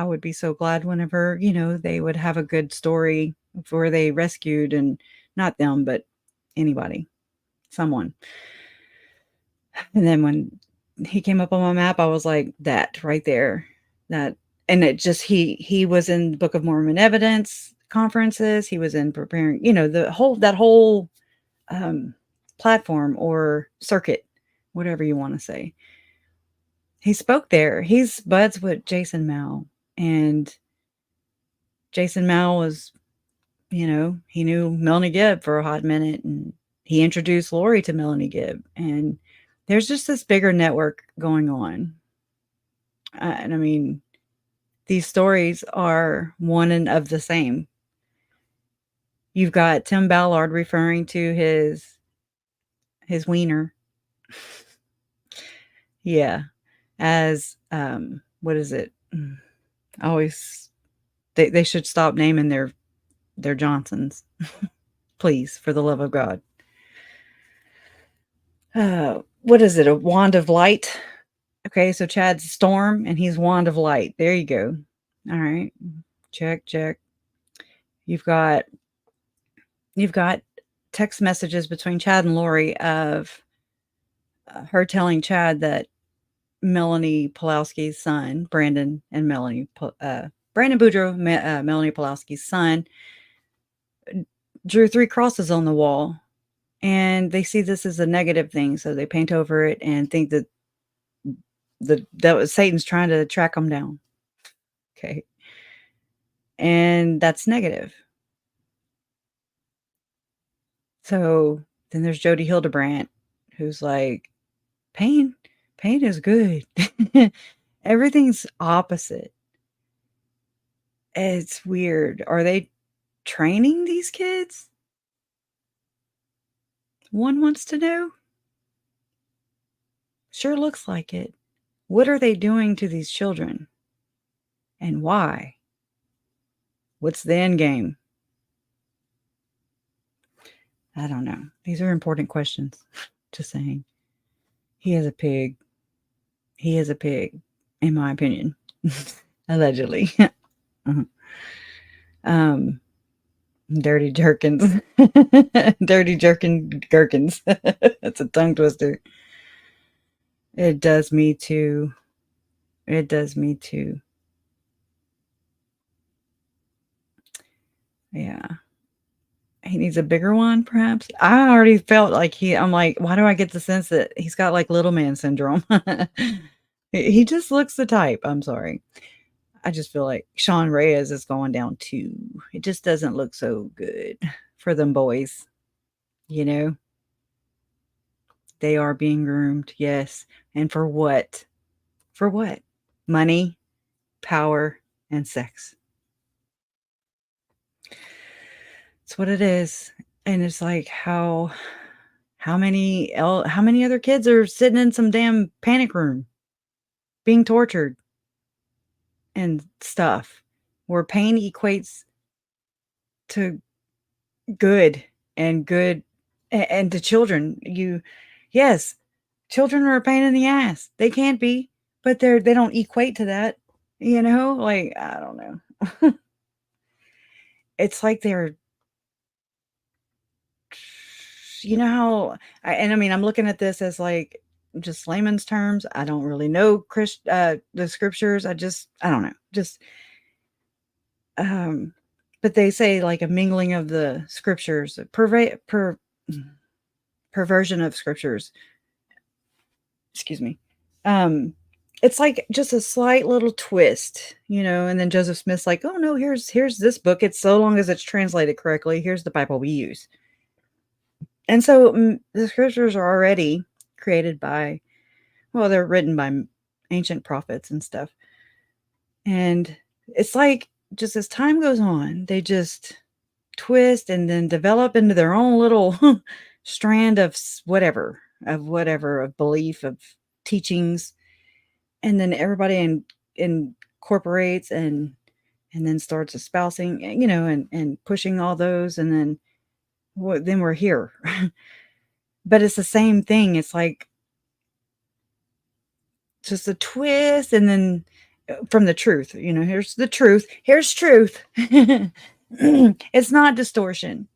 would be so glad whenever, they would have a good story where they rescued, and not them, but anybody, someone. And then when he came up on my map, I was like, that right there, that, and it just, he was in Book of Mormon evidence conferences. He was in preparing, that whole platform or circuit, whatever you want to say. He spoke there. He's buds with Jason Mao, and Jason Mao was, he knew Melanie Gibb for a hot minute, and he introduced Lori to Melanie Gibb, and there's just this bigger network going on. And I mean, these stories are one and of the same. You've got Tim Ballard referring to his wiener. Yeah. As, what is it? Always, they should stop naming their Johnsons. Please, for the love of God. What is it? A wand of light? Okay, so Chad's Storm, and he's Wand of Light. There you go. All right. Check. You've got text messages between Chad and Lori of her telling Chad that Melanie Pulowski's son, Brandon and Melanie, Brandon Boudreaux, Melanie Pulowski's son, drew 3 crosses on the wall, and they see this as a negative thing, so they paint over it and think that that was Satan's trying to track them down. Okay. And that's negative. So then there's Jody Hildebrandt, who's like, pain is good. Everything's opposite. It's weird. Are they training these kids? One wants to know. Sure looks like it. What are they doing to these children? And why? What's the end game? I don't know. These are important questions. Just saying. He is a pig. He is a pig, in my opinion. Allegedly. Dirty jerkins. Dirty jerkin gherkins. That's a tongue twister. It does me too. It does me too. Yeah. He needs a bigger one, perhaps. I already felt like I'm like, why do I get the sense that he's got like little man syndrome? He just looks the type. I'm sorry. I just feel like Sean Reyes is going down too. It just doesn't look so good for them boys. They are being groomed. Yes. And for what? For what? Money, power, and sex. It's what it is. And it's like how many other kids are sitting in some damn panic room being tortured and stuff, where pain equates to good and to children. Yes, children are a pain in the ass. They can't be, but they don't equate to that. Like, I don't know. It's like they're, how, and I mean, I'm looking at this as like just layman's terms. I don't really know the scriptures. I don't know. But they say like a mingling of the scriptures, perversion of scriptures. Excuse me. It's like just a slight little twist, and then Joseph Smith's like, oh no, here's this book. It's so long as it's translated correctly. Here's the Bible we use. And so the scriptures are already created by, they're written by ancient prophets and stuff. And it's like, just as time goes on, they just twist and then develop into their own little strand of whatever, of belief, of teachings. And then everybody incorporates and then starts espousing, and pushing all those. And then we're here. But it's the same thing. It's like just a twist, and then from the truth, here's the truth. Here's truth. It's not distortion.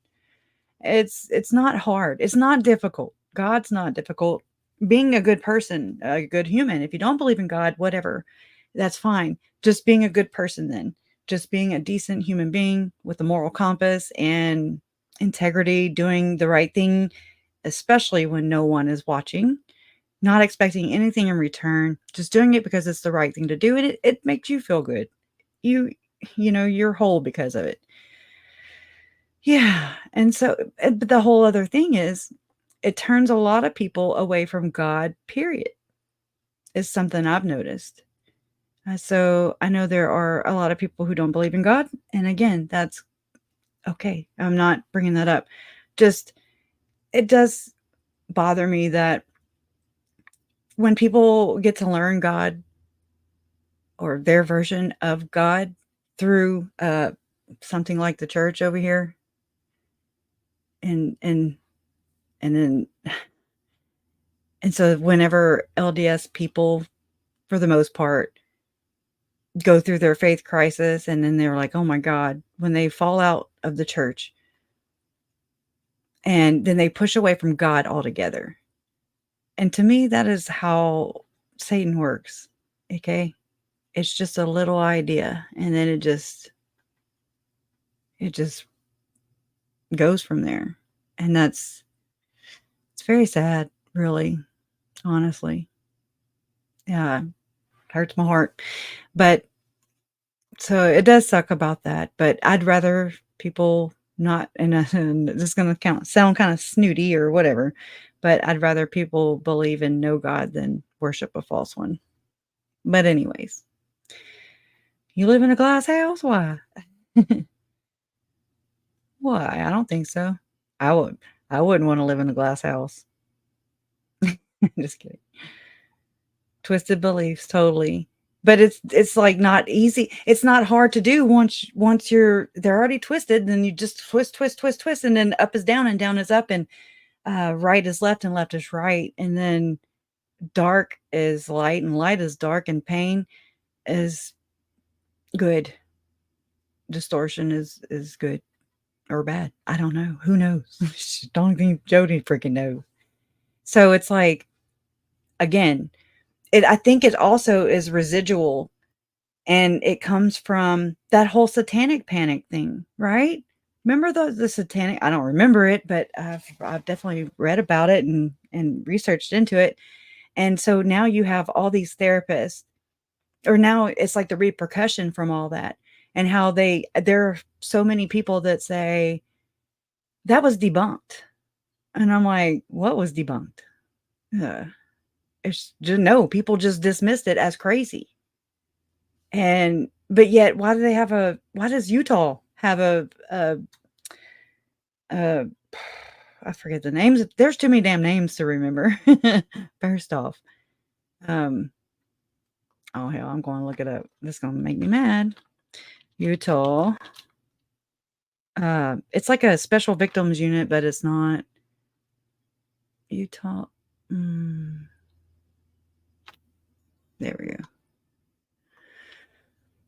It's not hard. It's not difficult. God's not difficult. Being a good person, a good human, if you don't believe in God, whatever, that's fine. Just being a good person then. Just being a decent human being with a moral compass and integrity, doing the right thing, especially when no one is watching, not expecting anything in return, just doing it because it's the right thing to do. And it makes you feel good. You're whole because of it. Yeah. And so, but the whole other thing is, it turns a lot of people away from God, period, is something I've noticed. So I know there are a lot of people who don't believe in God. And again, that's okay. I'm not bringing that up. Just, it does bother me that when people get to learn God or their version of God through something like the church over here, and then and so whenever LDS people, for the most part, go through their faith crisis, and then they're like, oh my God, when they fall out of the church, and then they push away from God altogether. And to me, that is how Satan works. Okay. It's just a little idea, and then it just goes from there. And it's very sad, really, honestly. Yeah, hurts my heart. But so it does suck about that. But I'd rather people not, and this is going to sound kind of snooty or whatever, but I'd rather people believe in no God than worship a false one. But anyways, you live in a glass house? Why? Why? I don't think so. I wouldn't want to live in a glass house. Just kidding. Twisted beliefs, totally. But it's like not easy. It's not hard to do once they're already twisted, then you just twist, twist, twist, twist, and then up is down and down is up, and right is left and left is right. And then dark is light and light is dark, and pain is good. Distortion is good or bad. I don't know. Who knows? Don't think Jody freaking knows. So it's like, again, I think it also is residual, and it comes from that whole satanic panic thing, right? Remember the satanic? I don't remember it, but I've definitely read about it and researched into it. And so now you have all these therapists, or now it's like the repercussion from all that, and how there are so many people that say that was debunked. And I'm like, what was debunked? It's just, no, people just dismissed it as crazy. But yet, why does Utah have I forget the names. There's too many damn names to remember. First off, oh hell, I'm going to look it up. This is going to make me mad. Utah. It's like a special victims unit, but it's not. Utah. There we go.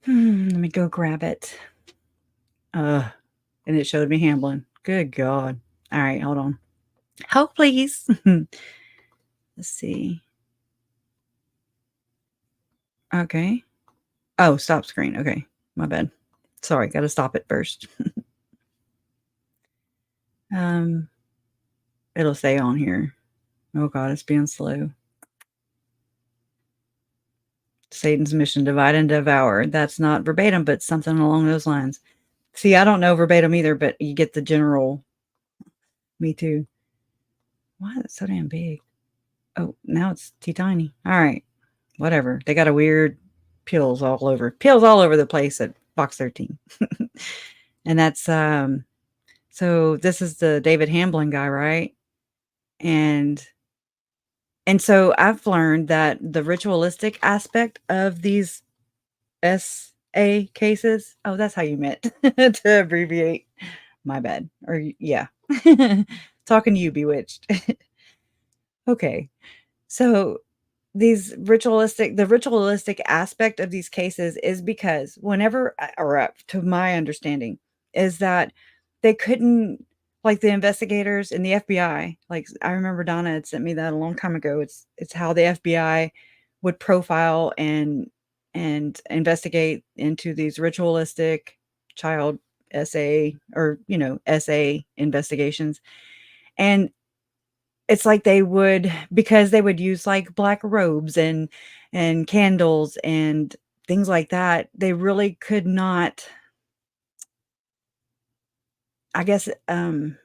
Let me go grab it. And it showed me Hamblin. Good God. All right, hold on. Oh, please. Let's see. Okay. Oh, stop screen. Okay. My bad. Sorry, got to stop it first. It'll stay on here. Oh God, it's being slow. Satan's mission, divide and devour. That's not verbatim, but something along those lines. See, I don't know verbatim either, but you get the general. Me too. Why is it so damn big? Oh, now it's tiny. All right. Whatever. They got a weird peels all over the place at box 13. And that's so this is the David Hamblin guy, right? And so I've learned that the ritualistic aspect of these SA cases, oh, that's how you meant to abbreviate. My bad. Or yeah. Talking to you, Bewitched. Okay. So the ritualistic aspect of these cases is because whenever, or up to my understanding, is that they couldn't, like the investigators in the FBI, like I remember Donna had sent me that a long time ago. It's how the FBI would profile and investigate into these ritualistic child SA or SA investigations. And it's like they would, because they would use like black robes and candles and things like that. They really could not, I guess, what's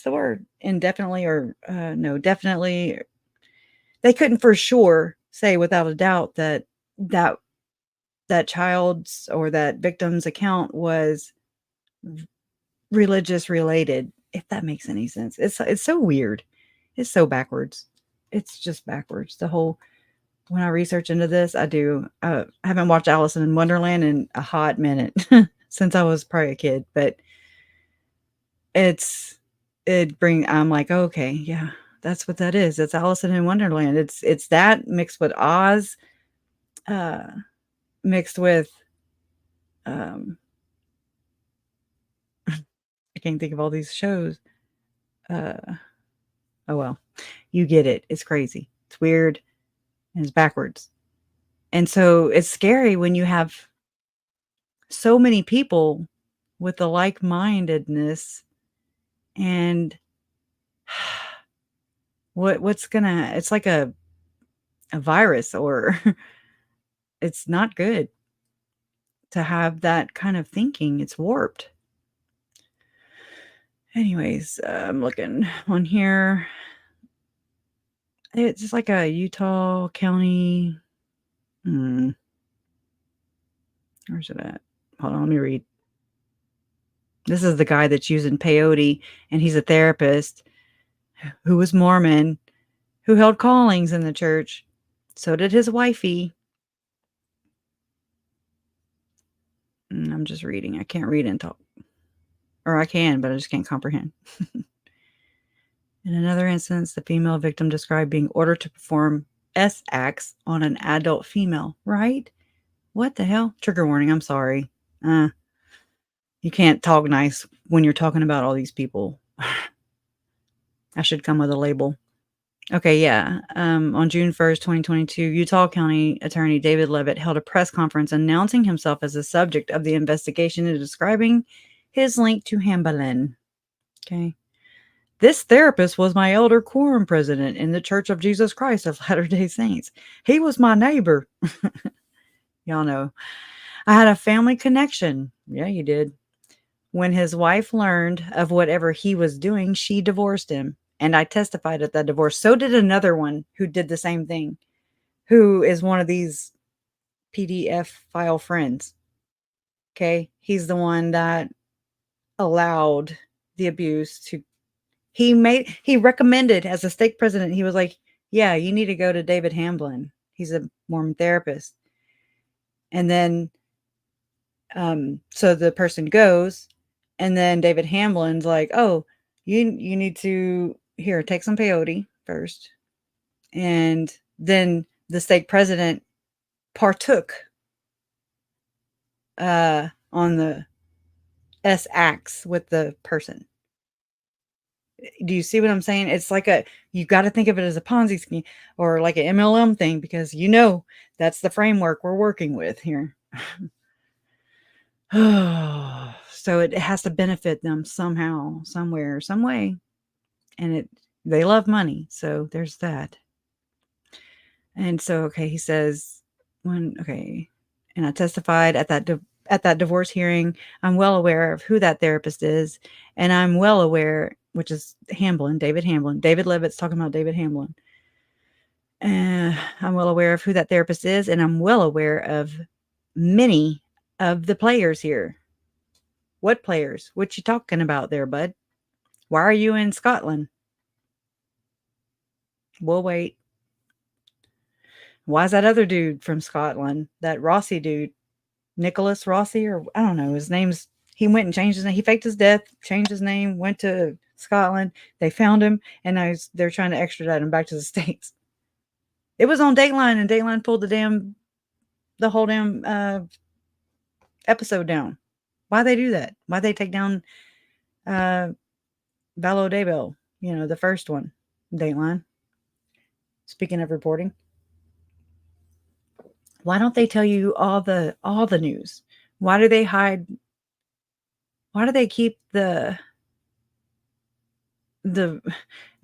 the word? Indefinitely or no, definitely. They couldn't for sure say without a doubt that child's or that victim's account was religious related, if that makes any sense. It's so weird. It's so backwards. It's just backwards. The whole, when I research into this, I haven't watched Alice in Wonderland in a hot minute since I was probably a kid, but I'm like, okay, yeah, that's what that is. It's Alice in Wonderland. It's that mixed with Oz, mixed with, I can't think of all these shows. Oh well, you get it. It's crazy. It's weird and it's backwards. And so it's scary when you have so many people with the like-mindedness and it's like a virus, or it's not good to have that kind of thinking. It's warped. Anyways, I'm looking on here. It's just like a Utah County. Where's it at? Hold on, let me read. This is the guy that's using peyote, and he's a therapist who was Mormon, who held callings in the church. So did his wifey. I'm just reading. I can't read and talk. Or I can, but I just can't comprehend. In another instance, the female victim described being ordered to perform S acts on an adult female. Right? What the hell? Trigger warning. I'm sorry. You can't talk nice when you're talking about all these people. I should come with a label. Okay, yeah. On June 1st, 2022, Utah County Attorney David Levitt held a press conference announcing himself as the subject of the investigation and describing his link to Hamblin. Okay. This therapist was my elder quorum president in the Church of Jesus Christ of Latter-day Saints. He was my neighbor. Y'all know. I had a family connection. Yeah, you did. When his wife learned of whatever he was doing, she divorced him. And I testified at that divorce. So did another one who did the same thing, who is one of these PDF file friends. Okay. He's the one that allowed the abuse to, he recommended as a stake president. He was like, yeah, you need to go to David Hamblin. He's a Mormon therapist. And then, so the person goes, and then David Hamblin's like, oh, you need to, here, take some peyote first. And then the stake president partook on the S acts with the person. Do you see what I'm saying? It's like you got to think of it as a Ponzi scheme or like an MLM thing, because that's the framework we're working with here. So it has to benefit them somehow, somewhere, some way. And they love money. So there's that. And so, okay, he says, and I testified at that divorce hearing. I'm well aware of who that therapist is. And I'm well aware, which is Hamblin, David Hamblin. David Levitt's talking about David Hamblin. I'm well aware of who that therapist is, and I'm well aware of many of the players here. What players? What you talking about there, bud? Why are you in Scotland? We'll wait. Why is that other dude from Scotland? That Rossi dude, Nicholas Rossi, or I don't know. His name's. He went and changed his name. He faked his death, changed his name, went to Scotland. They found him, and now they're trying to extradite him back to the States. It was on Dateline, and Dateline pulled the whole damn episode down. Why they do that? Why they take down Vallow Daybell? You know, the first one, Dateline. Speaking of reporting, why don't they tell you all the news? Why do they hide? Why do they keep the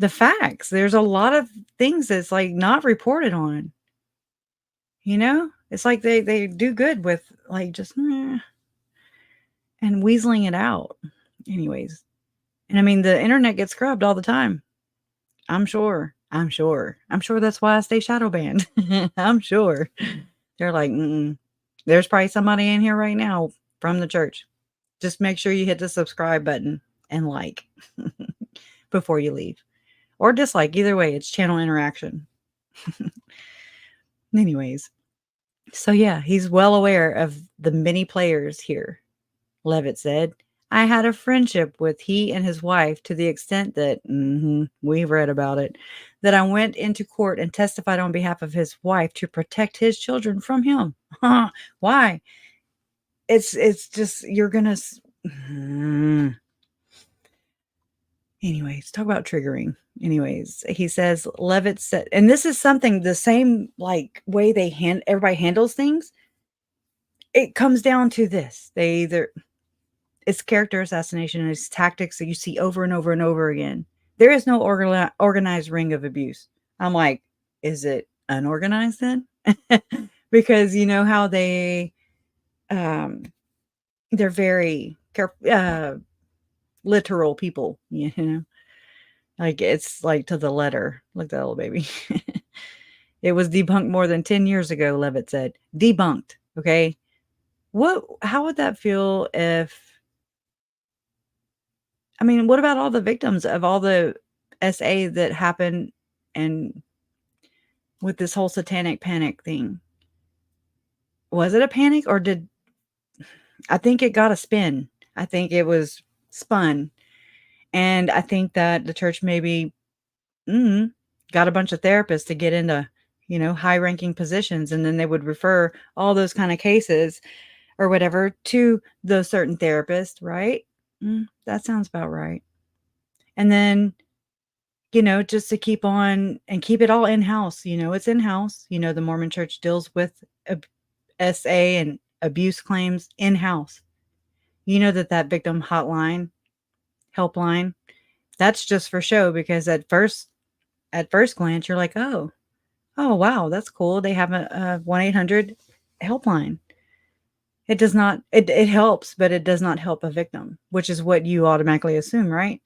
facts? There's a lot of things that's like not reported on. You know, it's like they do good with like just and weaseling it out. Anyways, and I mean the internet gets scrubbed all the time. I'm sure that's why I stay shadow banned. I'm sure they're like, there's probably somebody in here right now from the church. Just make sure you hit the subscribe button and like before you leave, or dislike. Either way, it's channel interaction. Anyways, so yeah, he's well aware of the many players here. Levitt said, I had a friendship with he and his wife to the extent that, we've read about it, that I went into court and testified on behalf of his wife to protect his children from him. Why? It's just, you're going to... Anyways, talk about triggering. Anyways, he says, Levitt said, and this is something, the same like way everybody handles things. It comes down to this. It's character assassination and it's tactics that you see over and over and over again. There is no organized ring of abuse. I'm like, is it unorganized then? Because you know how they're very literal people, you know, like it's like to the letter. Look at that little baby. It was debunked more than 10 years ago, Levitt said. Debunked. Okay. How would that feel if, I mean, what about all the victims of all the SA that happened and with this whole satanic panic thing? Was it a panic or I think it got a spin. I think it was spun. And I think that the church maybe got a bunch of therapists to get into, you know, high ranking positions. And then they would refer all those kind of cases or whatever to the certain therapist, right? That sounds about right. And then, you know, just to keep on and keep it all in-house, you know, it's in-house. You know, the Mormon church deals with SA and abuse claims in-house. You know that victim hotline, helpline, that's just for show because at first glance, you're like, oh, wow, that's cool. They have a 1-800 helpline. It does not, it helps, but it does not help a victim, which is what you automatically assume, right?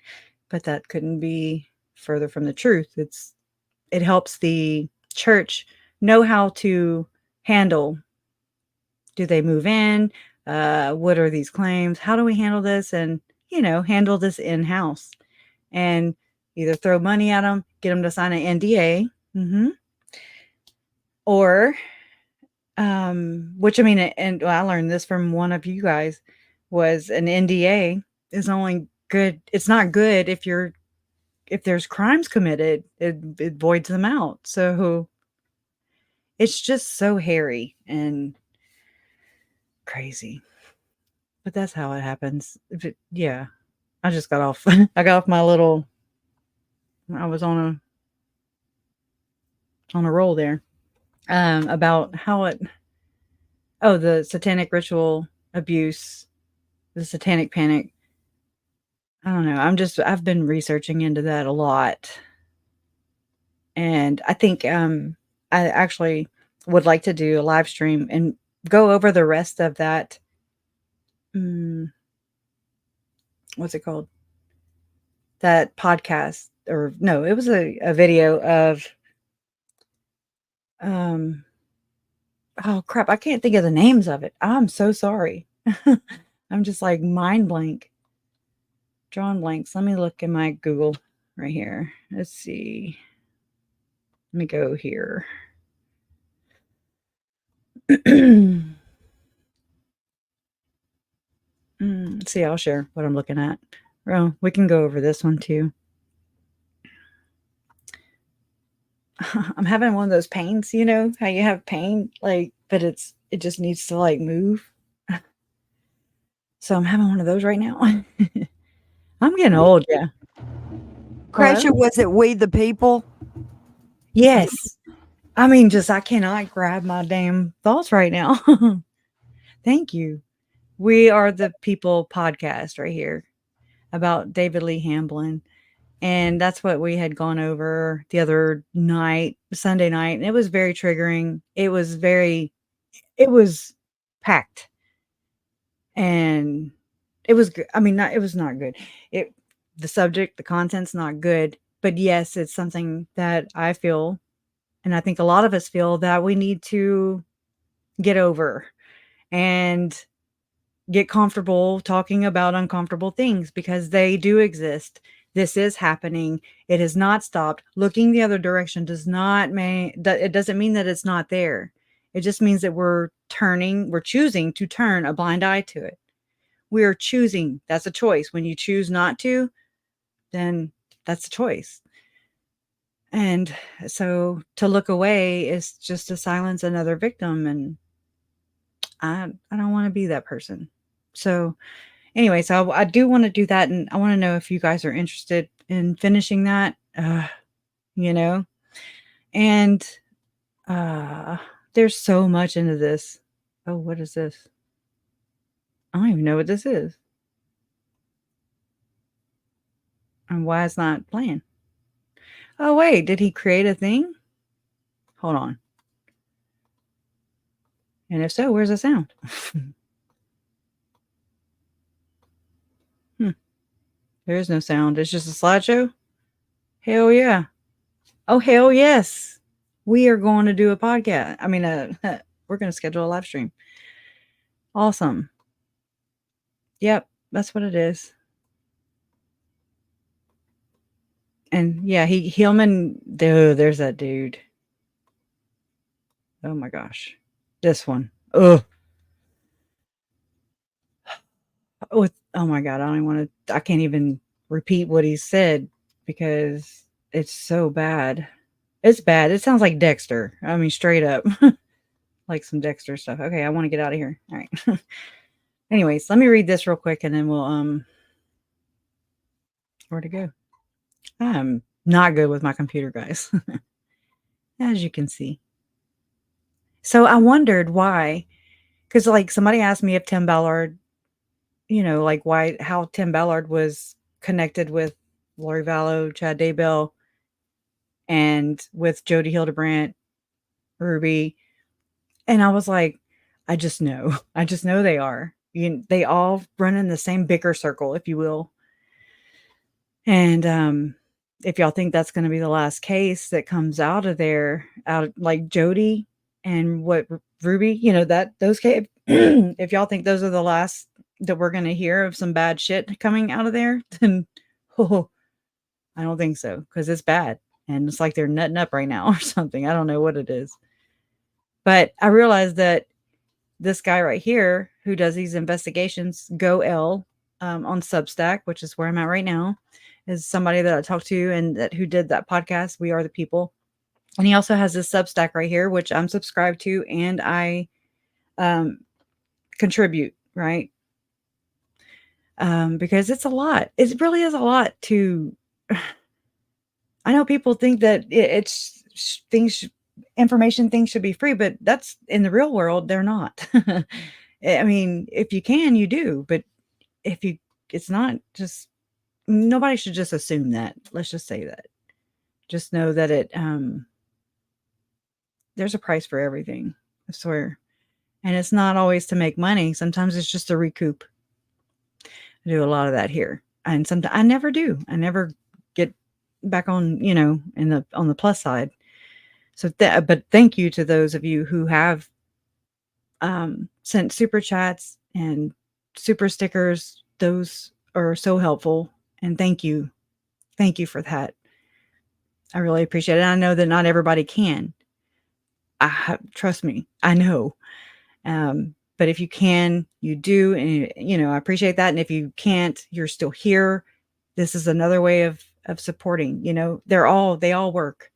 But that couldn't be further from the truth. It helps the church know how to handle. Do they move in? What are these claims? How do we handle this? And, you know, handle this in-house and either throw money at them, get them to sign an NDA, or which I mean, and I learned this from one of you guys, was an NDA is only good. It's not good if there's crimes committed, it voids them out. So it's just so hairy and crazy. But that's how it happens. Yeah. I just got off. I got off my little, I was on a roll there. About how the satanic ritual abuse, the satanic panic. I don't know. I've been researching into that a lot. And I think I actually would like to do a live stream and go over the rest of that. What's it called? That podcast, or no, it was a video of Oh crap, I can't think of the names of it. I'm so sorry. I'm just like mind blank. Drawing blanks. Let me look in my Google right here. Let's see. Let me go here. See, I'll share what I'm looking at. Well, we can go over this one too. I'm having one of those pains, you know, how you have pain, like, but it just needs to like move. So I'm having one of those right now. I'm getting old, yeah. Hello? Crasher, was it We the People? Yes. I mean, just I cannot grab my damn thoughts right now. Thank you. We Are the People podcast right here about David Lee Hamblin. And that's what we had gone over the other night, Sunday night. And it was very triggering. It was packed. And it was good. I mean, it was not good. The subject, the content's not good. But yes, it's something that I feel, and I think a lot of us feel, that we need to get over and get comfortable talking about uncomfortable things, because they do exist. This is happening. It has not stopped. Looking the other direction does not mean that it doesn't mean that it's not there. It just means that we're choosing to turn a blind eye to it. We are choosing. That's a choice. When you choose not to, then that's a choice. And so to look away is just to silence another victim. And I don't want to be that person. So anyway, so I do want to do that. And I want to know if you guys are interested in finishing that, you know, and there's so much into this. Oh, what is this? I don't even know what this is. And why it's not playing. Oh, wait, did he create a thing? Hold on. And if so, where's the sound? There is no sound. It's just a slideshow? Hell yeah. Oh, hell yes. We are going to do a podcast. I mean, we're going to schedule a live stream. Awesome. Yep, that's what it is. And yeah, Hillman, there's that dude. Oh my gosh. This one. Oh my God. I can't even repeat what he said because it's so bad. It's bad. It sounds like Dexter. I mean, straight up. Like some Dexter stuff. Okay, I want to get out of here. All right. Anyways, let me read this real quick and then we'll where to go. I'm not good with my computer, guys. As you can see. So I wondered why, because like somebody asked me if Tim Ballard, you know, like how Tim Ballard was connected with Lori Vallow, Chad Daybell, and with Jody Hildebrandt, Ruby. And I was like, I just know they are. They all run in the same bicker circle, if you will. And if y'all think that's going to be the last case that comes out of there, like Jody and what Ruby, you know, those case, if y'all think those are the last that we're going to hear of some bad shit coming out of there, then I don't think so, because it's bad. And it's like they're nutting up right now or something. I don't know what it is. But I realized that this guy right here who does these investigations, Go L, on Substack, which is where I'm at right now, is somebody that I talked to and who did that podcast, We Are the People. And he also has this Substack right here, which I'm subscribed to and I contribute, right? Because it's a lot. It really is a lot to. I know people think that information things should be free, but that's in the real world, they're not. I mean, if you can, you do, but it's not just, nobody should just assume that. Let's just say that. Just know that there's a price for everything, I swear. And it's not always to make money. Sometimes it's just to recoup. I do a lot of that here. And sometimes I never do. I never get back on, on the plus side. So, but thank you to those of you who have sent super chats and super stickers. Those are so helpful. And thank you. Thank you for that. I really appreciate it. I know that not everybody can. Trust me, I know. But if you can, you do. And, you know, I appreciate that. And if you can't, you're still here. This is another way of supporting, you know, they all work.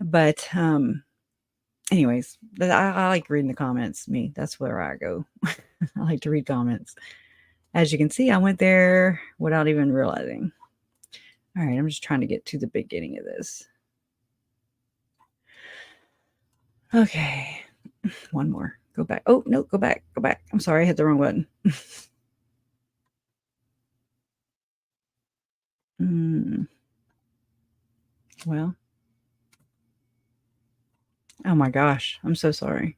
But, anyways, I like reading the comments. That's where I go. I like to read comments. As you can see, I went there without even realizing. All right, I'm just trying to get to the beginning of this. Okay, one more. Go back. Oh, no, go back. Go back. I'm sorry, I hit the wrong button. Well. Oh my gosh, I'm so sorry.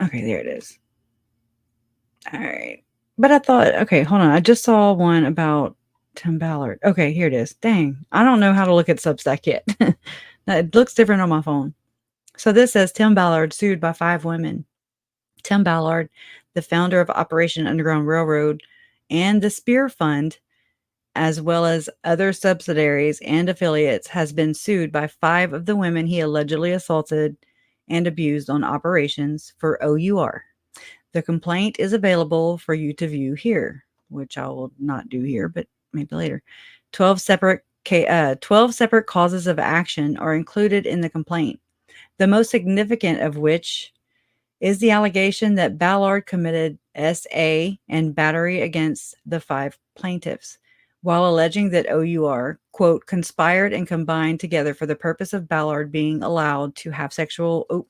Okay, there it is. All right. But I thought, okay, hold on. I just saw one about Tim Ballard. Okay, here it is. Dang. I don't know how to look at Substack yet. It looks different on my phone. So this says Tim Ballard sued by 5 women. Tim Ballard, the founder of Operation Underground Railroad and the Spear Fund, as well as other subsidiaries and affiliates, has been sued by 5 of the women he allegedly assaulted and abused on operations for OUR. The complaint is available for you to view here, which I will not do here, but maybe later. 12 separate causes of action are included in the complaint, the most significant of which is the allegation that Ballard committed SA and battery against the 5 plaintiffs, while alleging that OUR, quote, conspired and combined together for the purpose of Ballard being allowed to have sexual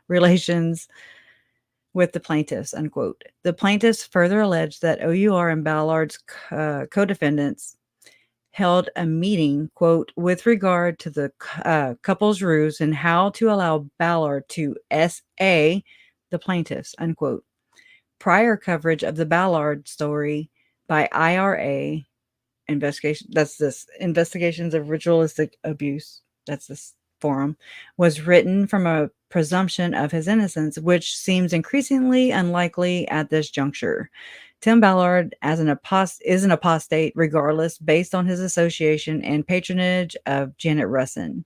relations with the plaintiffs, unquote. The plaintiffs further alleged that OUR and Ballard's co-defendants held a meeting, quote, with regard to the couple's ruse and how to allow Ballard to SA the plaintiffs, unquote. Prior coverage of the Ballard story by IRA Investigations of Ritualistic Abuse, that's this forum, was written from a presumption of his innocence, which seems increasingly unlikely at this juncture. Tim Ballard is an apostate regardless, based on his association and patronage of Janet Russin,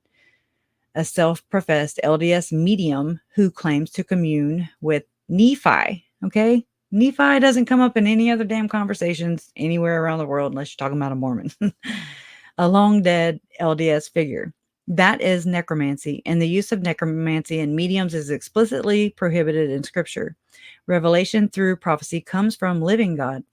a self-professed LDS medium who claims to commune with Nephi. Okay? Nephi doesn't come up in any other damn conversations anywhere around the world unless you're talking about a Mormon. A long dead LDS figure. That is necromancy, and the use of necromancy and mediums is explicitly prohibited in Scripture. Revelation through prophecy comes from the living God,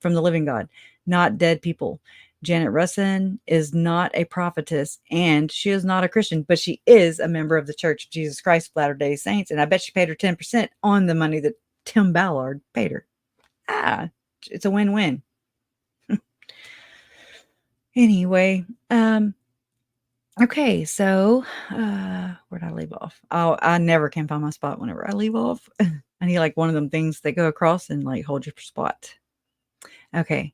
not dead people. Janet Russin is not a prophetess, and she is not a Christian, but she is a member of the Church of Jesus Christ of Latter-day Saints, and I bet she paid her 10% on the money that Tim Ballard paid her. It's a win-win. Anyway, okay, so where'd I leave off? Oh, I never can find my spot whenever I leave off. I need like one of them things that go across and like hold your spot. Okay.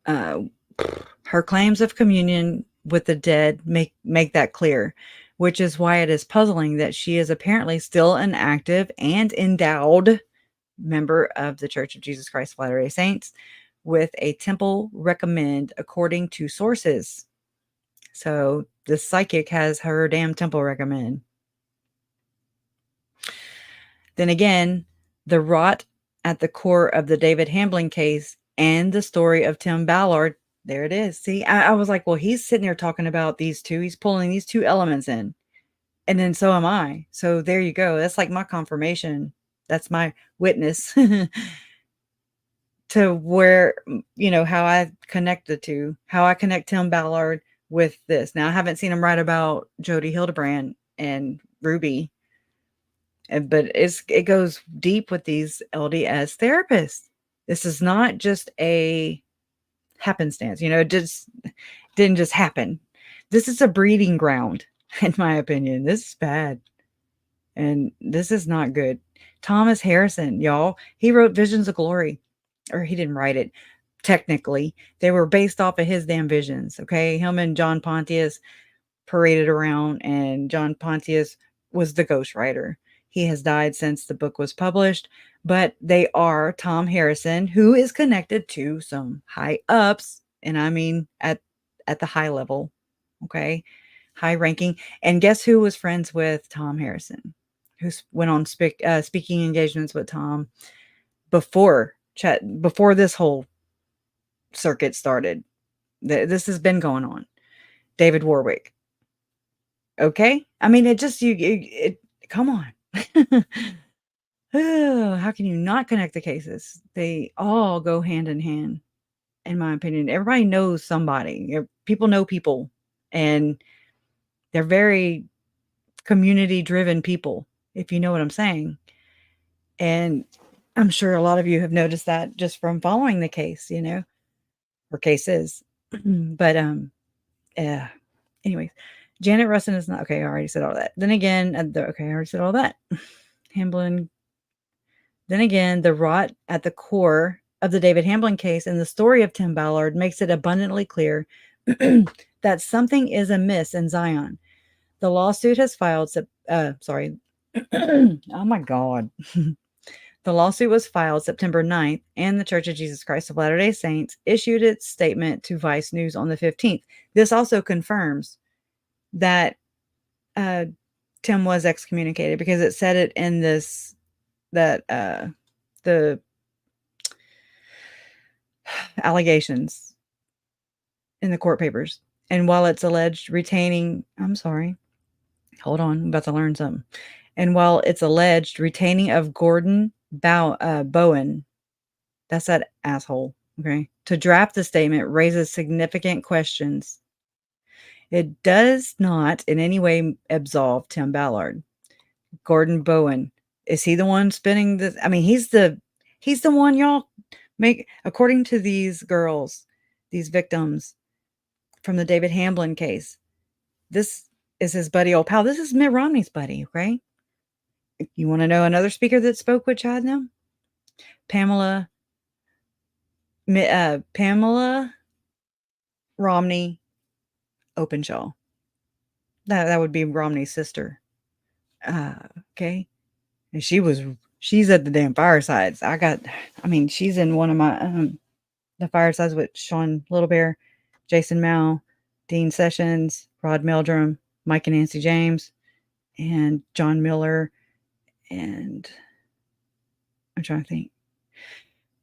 Her claims of communion with the dead make that clear, which is why it is puzzling that she is apparently still an active and endowed member of the Church of Jesus Christ of Latter-day Saints with a temple recommend according to sources. So the psychic has her damn temple recommend. Then again, the rot at the core of the David Hambling case and the story of Tim Ballard, there it is. See, I was like, well, he's sitting there talking about these two. He's pulling these 2 elements in. And then so am I. So there you go. That's like my confirmation. That's my witness to where, you know, how I connect the two, how I connect Tim Ballard with this. Now, I haven't seen him write about Jody Hildebrand and Ruby, but it goes deep with these LDS therapists. This is not just a happenstance, you know, it just didn't just happen. This is a breeding ground, in my opinion. This is bad. And this is not good. Thomas Harrison, y'all, he wrote Visions of Glory. or he didn't write it. Technically, they were based off of his damn visions. Okay. Him and John Pontius paraded around, and John Pontius was the ghostwriter. He has died since the book was published, but they are Tom Harrison, who is connected to some high ups, and I mean at the high level, okay, high ranking. And guess who was friends with Tom Harrison? Who went on speaking engagements with Tom before this whole circuit started. This has been going on. David Warwick. Okay? I mean, it just come on. How can you not connect the cases? They all go hand in hand, in my opinion. Everybody knows somebody. People know people, and they're very community-driven people, if you know what I'm saying. And I'm sure a lot of you have noticed that just from following the case, or cases. But yeah. Anyways, Janet Rustin is not okay. I already said all that. Then again, okay, I already said all that. Hamblin. Then again, the rot at the core of the David Hamblin case and the story of Tim Ballard makes it abundantly clear that something is amiss in Zion. The lawsuit has filed. Sorry. Oh my God. The lawsuit was filed September 9th, and the Church of Jesus Christ of Latter-day Saints issued its statement to Vice News on the 15th. This also confirms that Tim was excommunicated, because it said it in the allegations in the court papers. And while it's alleged retaining, I'm sorry, hold on, I'm about to learn something. And while it's alleged retaining of Gordon Bowen, that's that asshole, okay, to draft the statement raises significant questions. It does not in any way absolve Tim Ballard. Gordon Bowen, is he the one spinning this? I mean, he's the one y'all make, according to these girls, these victims from the David Hamblin case. This is his buddy, old pal. This is Mitt Romney's buddy, okay? You want to know another speaker that spoke with Chad now? Pamela Romney Openshaw. That would be Romney's sister. Okay. And she's at the damn firesides. She's in one of my the firesides with Sean Little Bear, Jason Mao, Dean Sessions, Rod Meldrum, Mike and Nancy James, and John Miller. And I'm trying to think.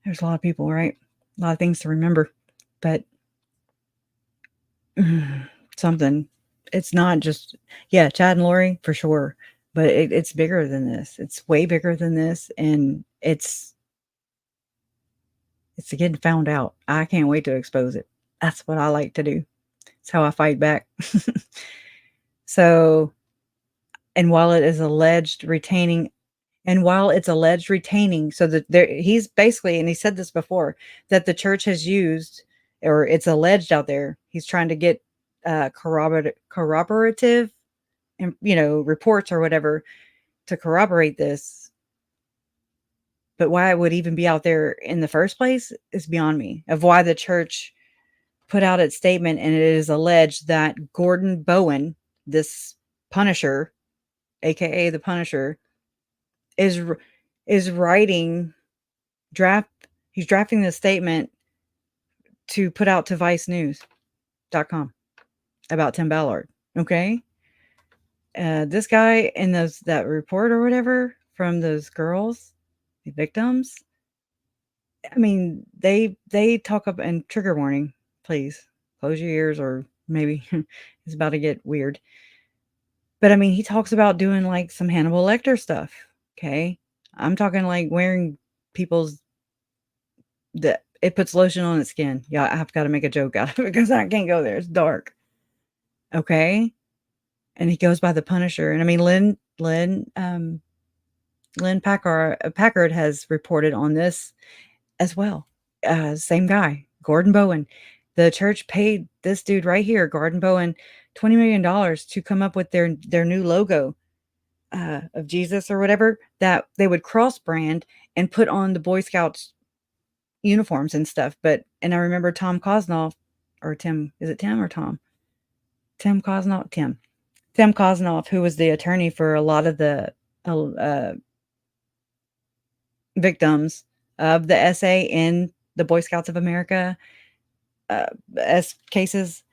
There's a lot of people, right? A lot of things to remember. But something. It's not just, yeah, Chad and Lori for sure. But it's bigger than this. It's way bigger than this. And it's getting found out. I can't wait to expose it. That's what I like to do. It's how I fight back. So, and while it's alleged retaining, so that he's basically, and he said this before, that the church has used, or it's alleged out there, he's trying to get corroborative, reports or whatever to corroborate this. But why it would even be out there in the first place is beyond me, of why the church put out its statement. And it is alleged that Gordon Bowen, this Punisher, aka the Punisher, is drafting the statement to put out to vicenews.com about Tim Ballard. Okay. This guy in that report or whatever from those girls, the victims, I mean, they talk up, and trigger warning, please close your ears, or maybe it's about to get weird. But I mean, he talks about doing like some Hannibal Lecter stuff. Okay. I'm talking like wearing it puts lotion on its skin. Yeah, I've got to make a joke out of it because I can't go there. It's dark. Okay. And he goes by the Punisher. And I mean, Lynn Packard has reported on this as well. Same guy, Gordon Bowen. The church paid this dude right here, Gordon Bowen, $20 million to come up with their new logo of Jesus or whatever that they would cross brand and put on the Boy Scouts uniforms and stuff. And I remember Tom Kosnoff, or Tim, is it Tim or Tom? Tim Kosnoff, Tim Kosnoff, who was the attorney for a lot of the victims of the SA in the Boy Scouts of America as cases.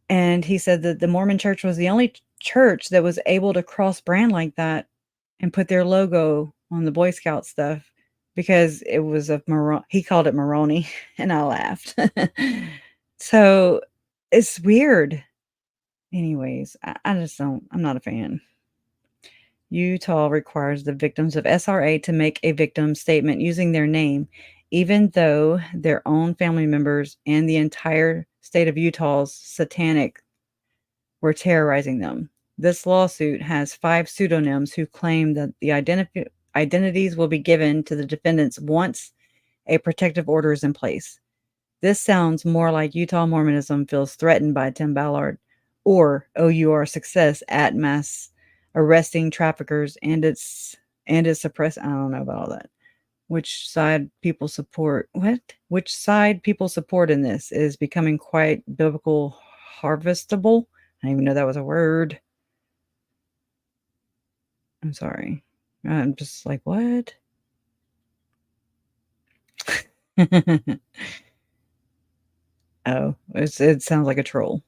And he said that the Mormon church was the only church that was able to cross brand like that and put their logo on the Boy Scout stuff because it was of he called it Moroni, and I laughed. So it's weird. Anyways, I just don't, I'm not a fan. Utah requires the victims of SRA to make a victim statement using their name, even though their own family members and the entire state of Utah's satanic were terrorizing them. This lawsuit has 5 pseudonyms who claim that the identities will be given to the defendants once a protective order is in place. This sounds more like Utah Mormonism feels threatened by Tim Ballard or OUR success at mass arresting traffickers and its suppress. I don't know about all that. Which side people support? What? Which side people support in this is becoming quite biblical harvestable. I didn't even know that was a word. I'm sorry. I'm just like, what? Oh, it sounds like a troll.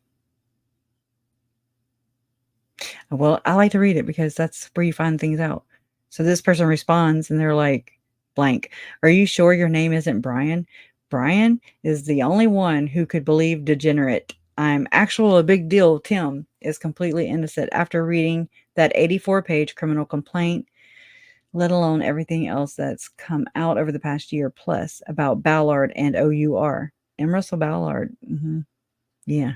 Well, I like to read it because that's where you find things out. So this person responds and they're like, blank, are you sure your name isn't Brian? Brian is the only one who could believe degenerate. I'm actual a big deal. Tim is completely innocent after reading that 84-page criminal complaint, let alone everything else that's come out over the past year plus about Ballard and OUR. And Russell Ballard. Mm-hmm. Yeah.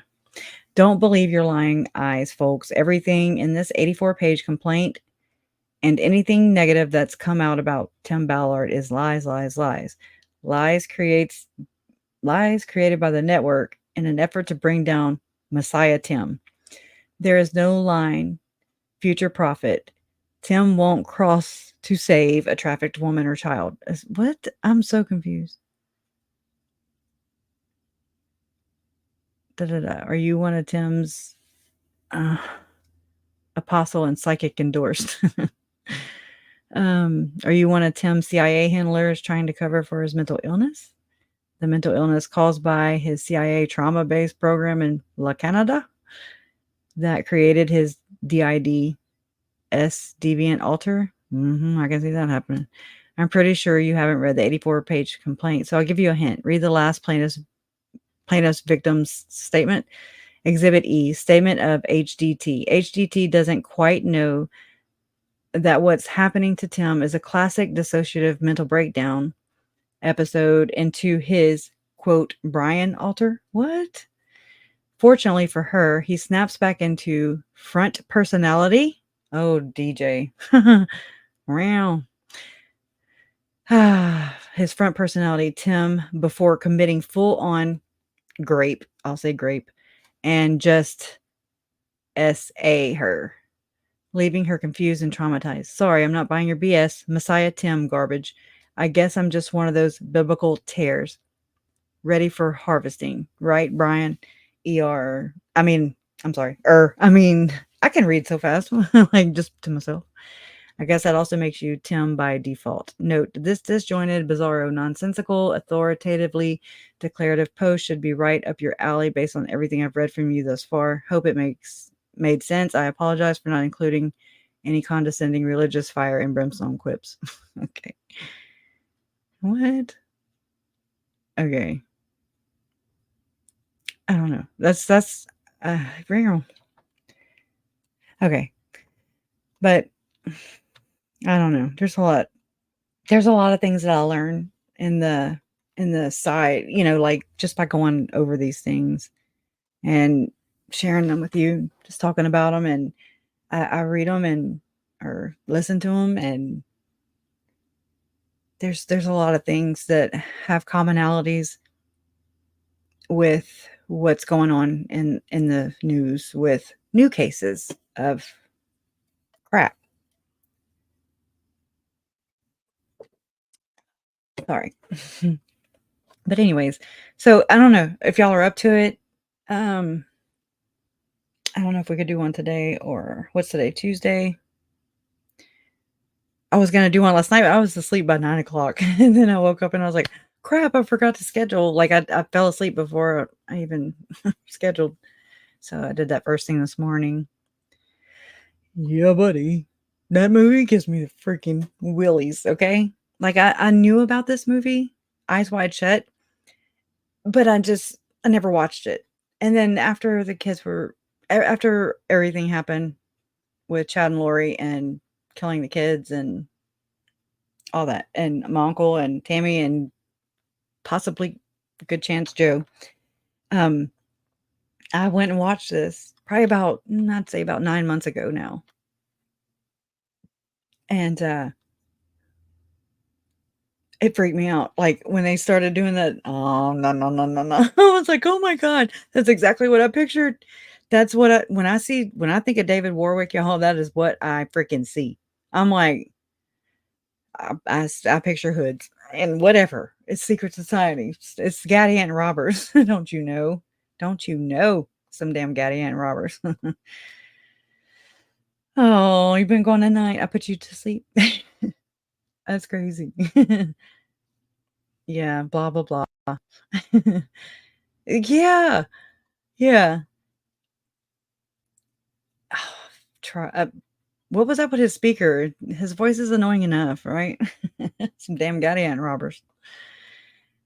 Don't believe your lying eyes, folks. Everything in this 84-page complaint and anything negative that's come out about Tim Ballard is lies, lies, lies. Lies created by the network in an effort to bring down Messiah Tim. There is no line, future prophet. Tim won't cross to save a trafficked woman or child. What? I'm so confused. Are you one of Tim's apostle and psychic endorsed? Are you one of Tim's CIA handlers trying to cover for his mental illness? The mental illness caused by his CIA trauma-based program in La Canada that created his DIDS deviant alter? I can see that happening. I'm pretty sure you haven't read the 84-page complaint, so I'll give you a hint. Read the last plaintiff's victim's statement. Exhibit E, statement of HDT. HDT doesn't quite know that what's happening to Tim is a classic dissociative mental breakdown episode into his, quote, Brian alter. What? Fortunately for her, he snaps back into front personality. Oh, DJ. Wow. His front personality, Tim, before committing full on grape. I'll say grape. And just SA her, leaving her confused and traumatized. Sorry, I'm not buying your BS. Messiah Tim garbage. I guess I'm just one of those biblical tares. Ready for harvesting. Right, Brian? I'm sorry. I can read so fast. Like just to myself. I guess that also makes you Tim by default. Note, this disjointed, bizarro, nonsensical, authoritatively declarative post should be right up your alley based on everything I've read from you thus far. Hope it made sense. I apologize for not including any condescending religious fire and brimstone quips. Okay. What? Okay. I don't know. That's real. Okay. But I don't know. There's a lot of things that I'll learn in the side, like just by going over these things and sharing them with you, just talking about them. And I read them or listen to them. And there's a lot of things that have commonalities with what's going on in the news with new cases of crap. Sorry. But anyways, so I don't know if y'all are up to it. I don't know if we could do one today or what's today? Tuesday. I was gonna do one last night, but I was asleep by 9 o'clock. And then I woke up and I was like, crap, I forgot to schedule. Like I fell asleep before I even scheduled. So I did that first thing this morning. Yeah, buddy. That movie gives me the freaking willies, okay? Like I knew about this movie, Eyes Wide Shut, but I never watched it. And then after after everything happened with Chad and Lori and killing the kids and all that, and my uncle and Tammy and possibly good chance Joe, um, I went and watched this probably I'd say about 9 months ago now. And it freaked me out. Like when they started doing that, oh no, no, no, no, no. I was like, oh my God, that's exactly what I pictured. That's what when I think of David Warwick, y'all, that is what I freaking see. I'm like, I picture hoods and whatever. It's secret society. It's Gadiant robbers. Don't you know? Don't you know? Some damn Gadiant robbers. Oh, you've been gone tonight. I put you to sleep. That's crazy. Yeah, blah blah blah. Yeah, yeah. Try. What was up with his speaker? His voice is annoying enough, right? Some damn Gadiant robbers.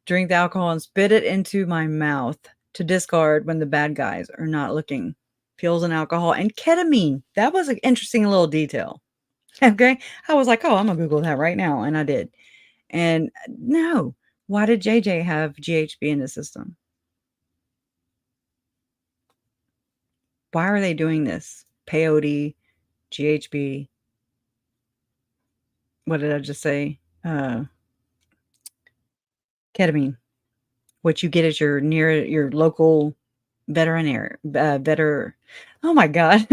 Drink the alcohol and spit it into my mouth to discard when the bad guys are not looking. Pills and alcohol and ketamine. That was an interesting little detail. Okay. I was like, oh, I'm going to Google that right now. And I did. And no. Why did JJ have GHB in the system? Why are they doing this? Peyote, GHB. What did I just say? Ketamine, which you get at your local veterinary. Oh my God.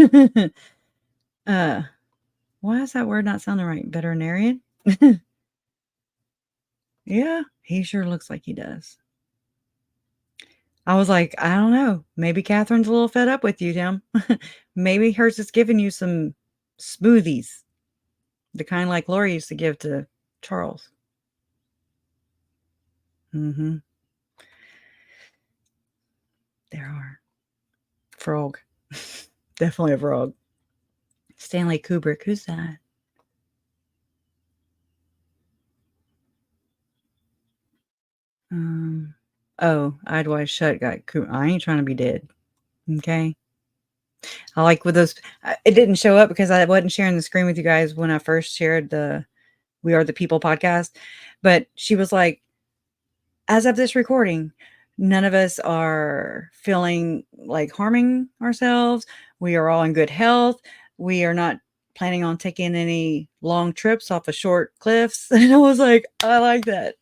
Why is that word not sounding right? Veterinarian? Yeah, he sure looks like he does. I was like, I don't know. Maybe Catherine's a little fed up with you, Tim. Maybe hers is giving you some smoothies, the kind like Lori used to give to Charles. Mm-hmm. There are. Frog. Definitely a frog. Stanley Kubrick. Who's that? Oh, I'd Wide Shut got I ain't trying to be dead. Okay. I like with those, it didn't show up because I wasn't sharing the screen with you guys when I first shared the We Are the People podcast. But she was like, as of this recording, none of us are feeling like harming ourselves. We are all in good health. We are not planning on taking any long trips off of short cliffs. And I was like, I like that.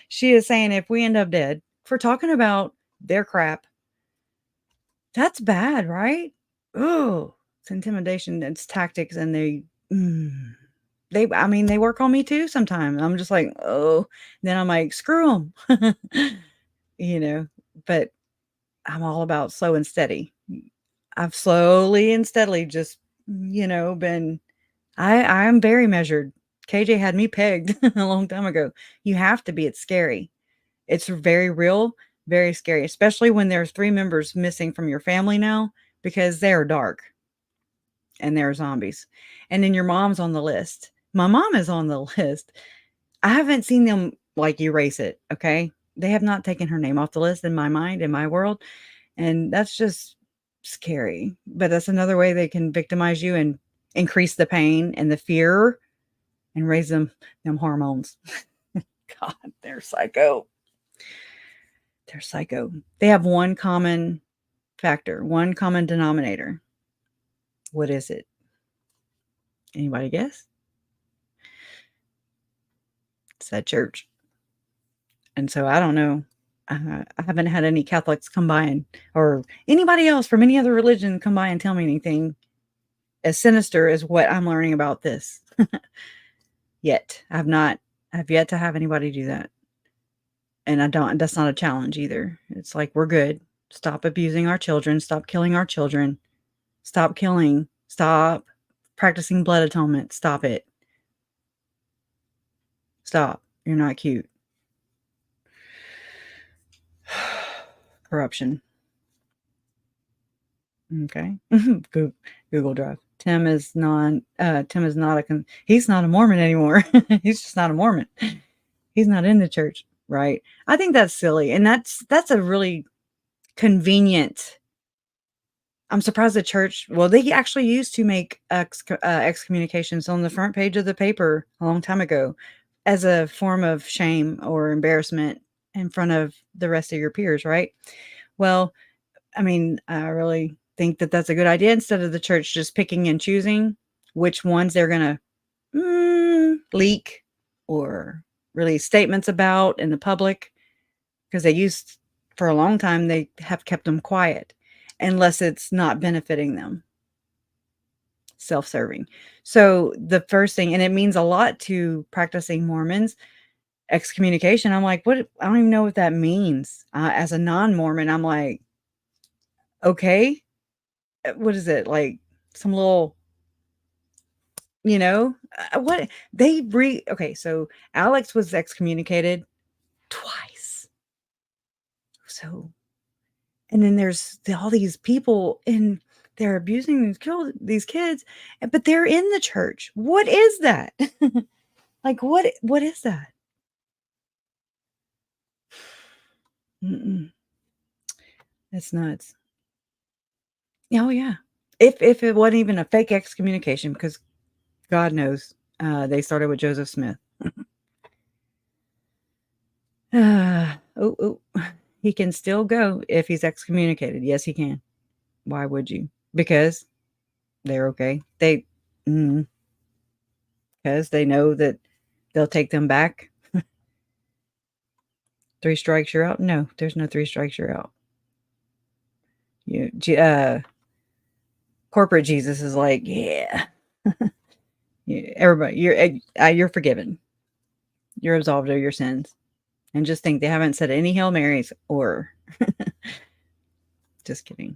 She is saying if we end up dead for talking about their crap, that's bad, right? Oh, it's intimidation, it's tactics, and I mean, they work on me too sometimes. I'm just like, oh, then I'm like, screw them, you know, but I'm all about slow and steady. I've slowly and steadily just, been, I'm very measured. KJ had me pegged a long time ago. You have to be. It's scary. It's very real, very scary, especially when there's 3 members missing from your family now because they're dark and they're zombies. And then your mom's on the list. My mom is on the list. I haven't seen them like erase it, okay? They have not taken her name off the list in my mind, in my world, and that's just scary. But that's another way they can victimize you and increase the pain and the fear and raise them hormones. God, they're psycho. They're psycho. They have one common factor, one common denominator. What is it? Anybody guess? It's that church. And so I don't know. I haven't had any Catholics come by or anybody else from any other religion come by and tell me anything as sinister as what I'm learning about this. Yet. I've yet to have anybody do that. And that's not a challenge either. It's like, we're good. Stop abusing our children. Stop killing our children. Stop killing. Stop practicing blood atonement. Stop it. Stop. You're not cute. Corruption. Okay. Google Drive. Tim is not he's not a Mormon anymore. He's just not a Mormon. He's not in the church, right? I think that's silly. And that's a really convenient. I'm surprised the church, well, they actually used to make excommunications on the front page of the paper a long time ago as a form of shame or embarrassment in front of the rest of your peers, right? Well, I mean, I really think that that's a good idea, instead of the church just picking and choosing which ones they're going to leak or release statements about in the public, because for a long time, they have kept them quiet unless it's not benefiting them. Self-serving. So the first thing, and it means a lot to practicing Mormons, excommunication. I'm like, what? I don't even know what that means. As a non-Mormon, I'm like, okay, what is it? Like some little, what okay, so Alex was excommunicated twice. So, and then there's all these people, and they're abusing these kids, but they're in the church. What is that? Like, what is that? It's nuts. Oh yeah. If it wasn't even a fake excommunication, because God knows, they started with Joseph Smith. He can still go if he's excommunicated. Yes, he can. Why would you? Because they're okay. Because they know that they'll take them back. 3 strikes, you're out. No, there's no 3 strikes, you're out. Corporate Jesus is like, yeah. Everybody, you're forgiven. You're absolved of your sins. And just think, they haven't said any Hail Marys or just kidding.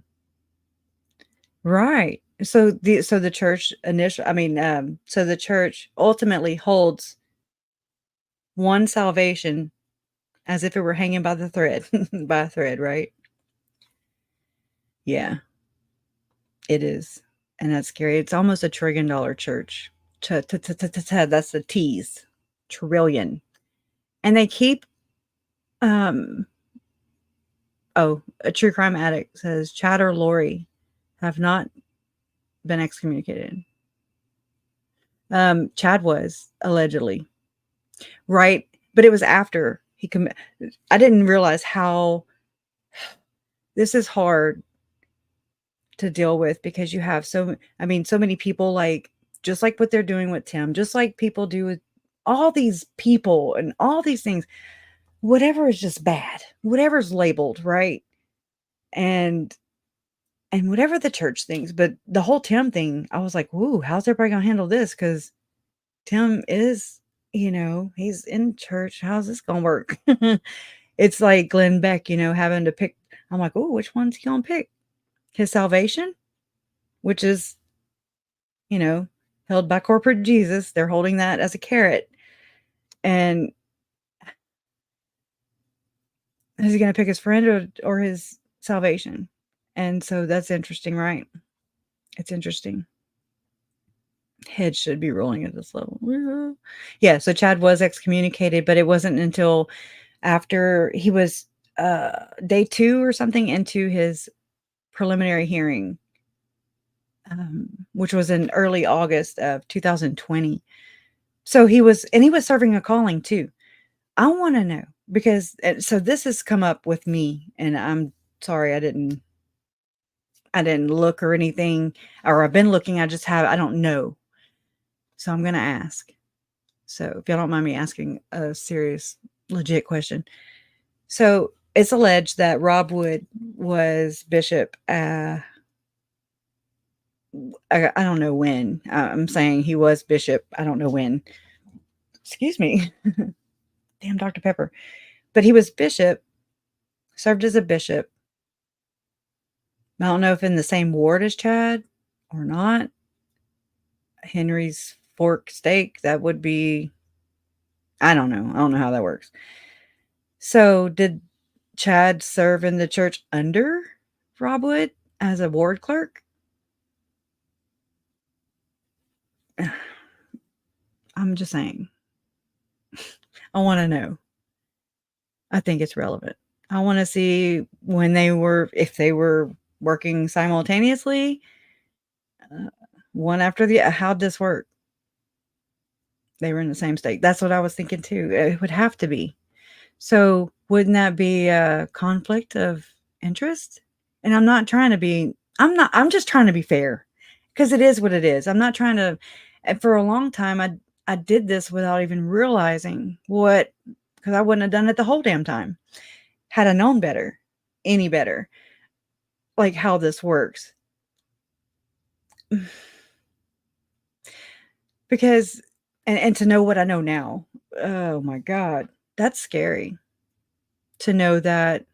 Right. So the church so the church ultimately holds one salvation as if it were hanging by the thread, by a thread, right? Yeah, it is. And that's scary. It's almost $1 trillion church. That's the T's. Trillion. And they keep, a true crime addict says Chad or Lori have not been excommunicated. Chad was, allegedly. Right? But it was after he I didn't realize how this is hard to deal with, because you have so many people, like, just like what they're doing with Tim, just like people do with all these people and all these things, whatever is just bad, whatever's labeled, right? And whatever the church thinks, but the whole Tim thing, I was like, whoo, how's everybody gonna handle this? Because Tim is, he's in church. How's this gonna work? It's like Glenn Beck, having to pick. I'm like, oh, which one's he gonna pick? His salvation, which is, held by corporate Jesus. They're holding that as a carrot. And is he going to pick his friend or his salvation? And so that's interesting, right? It's interesting. Head should be rolling at this level. Yeah, so Chad was excommunicated, but it wasn't until after he was day 2 or something into his preliminary hearing, which was in early August of 2020. So he was serving a calling too. I want to know, because so this has come up with me, and I'm sorry I didn't look or anything, or I've been looking. I don't know. So I'm going to ask. So if y'all don't mind me asking a serious, legit question. So it's alleged that Rob Wood was bishop. I don't know when. I'm saying he was bishop. I don't know when. Excuse me. Damn, Dr. Pepper. but he was bishop, served as a bishop. I don't know if in the same ward as Chad or not. Henry's Fork Stake, that would be, I don't know. I don't know how that works. So did Chad serve in the church under Rob Wood as a ward clerk? I'm just saying. I want to know. I think it's relevant. I want to see when if they were working simultaneously, one after the, how'd this work? They were in the same state. That's what I was thinking too. It would have to be. So wouldn't that be a conflict of interest? And I'm just trying to be fair because it is what it is. I'm not trying to, and for a long time, I did this without even realizing because I wouldn't have done it the whole damn time. Had I known better, any better, like how this works. Because, and to know what I know now, oh my God, that's scary. To know that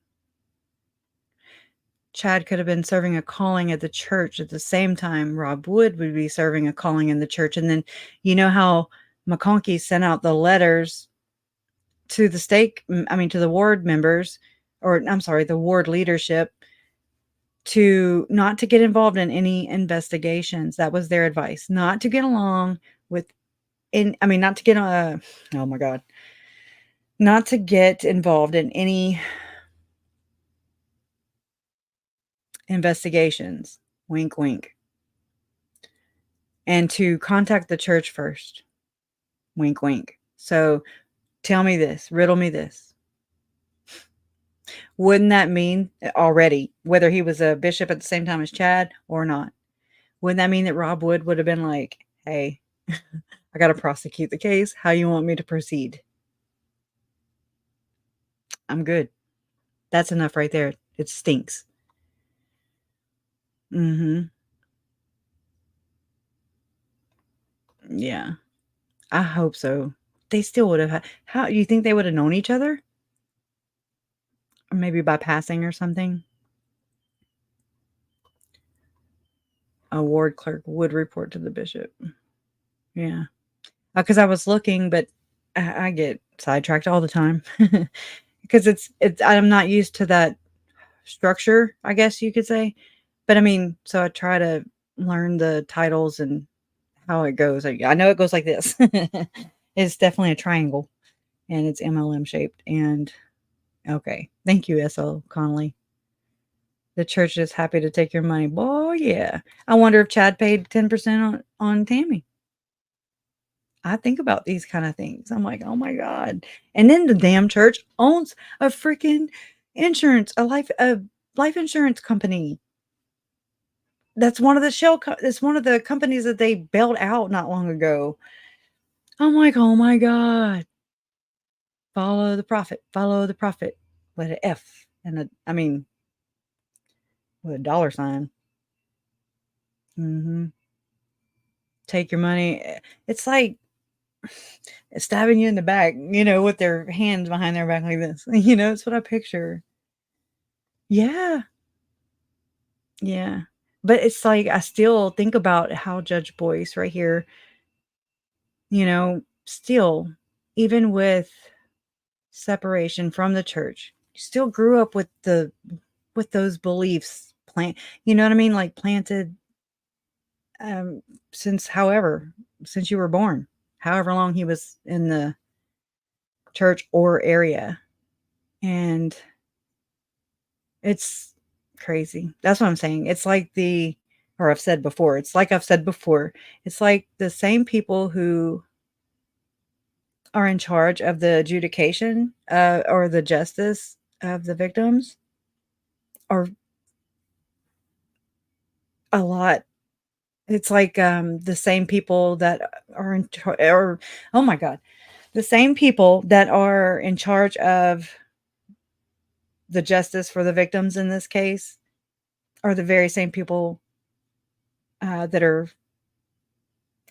Chad could have been serving a calling at the church at the same time Rob Wood would be serving a calling in the church. And then, you know how McConkey sent out the letters to the to the ward members, or I'm sorry, the ward leadership, to not to get involved in any investigations. That was their advice, not to get along with, not to get, oh my God, not to get involved in any investigations. Wink, wink. And to contact the church first. Wink, wink. So tell me this, riddle me this. Wouldn't that mean already, whether he was a bishop at the same time as Chad or not, wouldn't that mean that Rob Wood would have been like, hey, I got to prosecute the case. How you want me to proceed? I'm good. That's enough right there. It stinks. Mm-hmm. Yeah. I hope so. They still would have had, how you think they would have known each other? Or maybe by passing or something? A ward clerk would report to the bishop. Yeah. Because I was looking, but I get sidetracked all the time. Because I'm not used to that structure, I guess you could say. But so I try to learn the titles and how it goes. I know it goes like this. It's definitely a triangle and it's MLM shaped. And okay. Thank you, S.L. Connolly. The church is happy to take your money. Boy, yeah. I wonder if Chad paid 10% on Tammy. I think about these kind of things. I'm like, oh my God. And then the damn church owns a freaking a life insurance company. That's one of the it's one of the companies that they bailed out not long ago. I'm like, oh my God. Follow the prophet with an F and with a dollar sign. Mm-hmm. Take your money. It's like stabbing you in the back, with their hands behind their back like this. It's what I picture. Yeah. Yeah. But it's like I still think about how Judge Boyce right here, still, even with separation from the church, still grew up with those beliefs you know what I mean? Like planted since you were born, however long he was in the church or area. And it's crazy. That's what I'm saying. It's like I've said before, it's like the same people who are in charge of the adjudication or the justice of the victims are a lot. It's like the same people that are oh my God, the same people that are in charge of the justice for the victims in this case are the very same people that are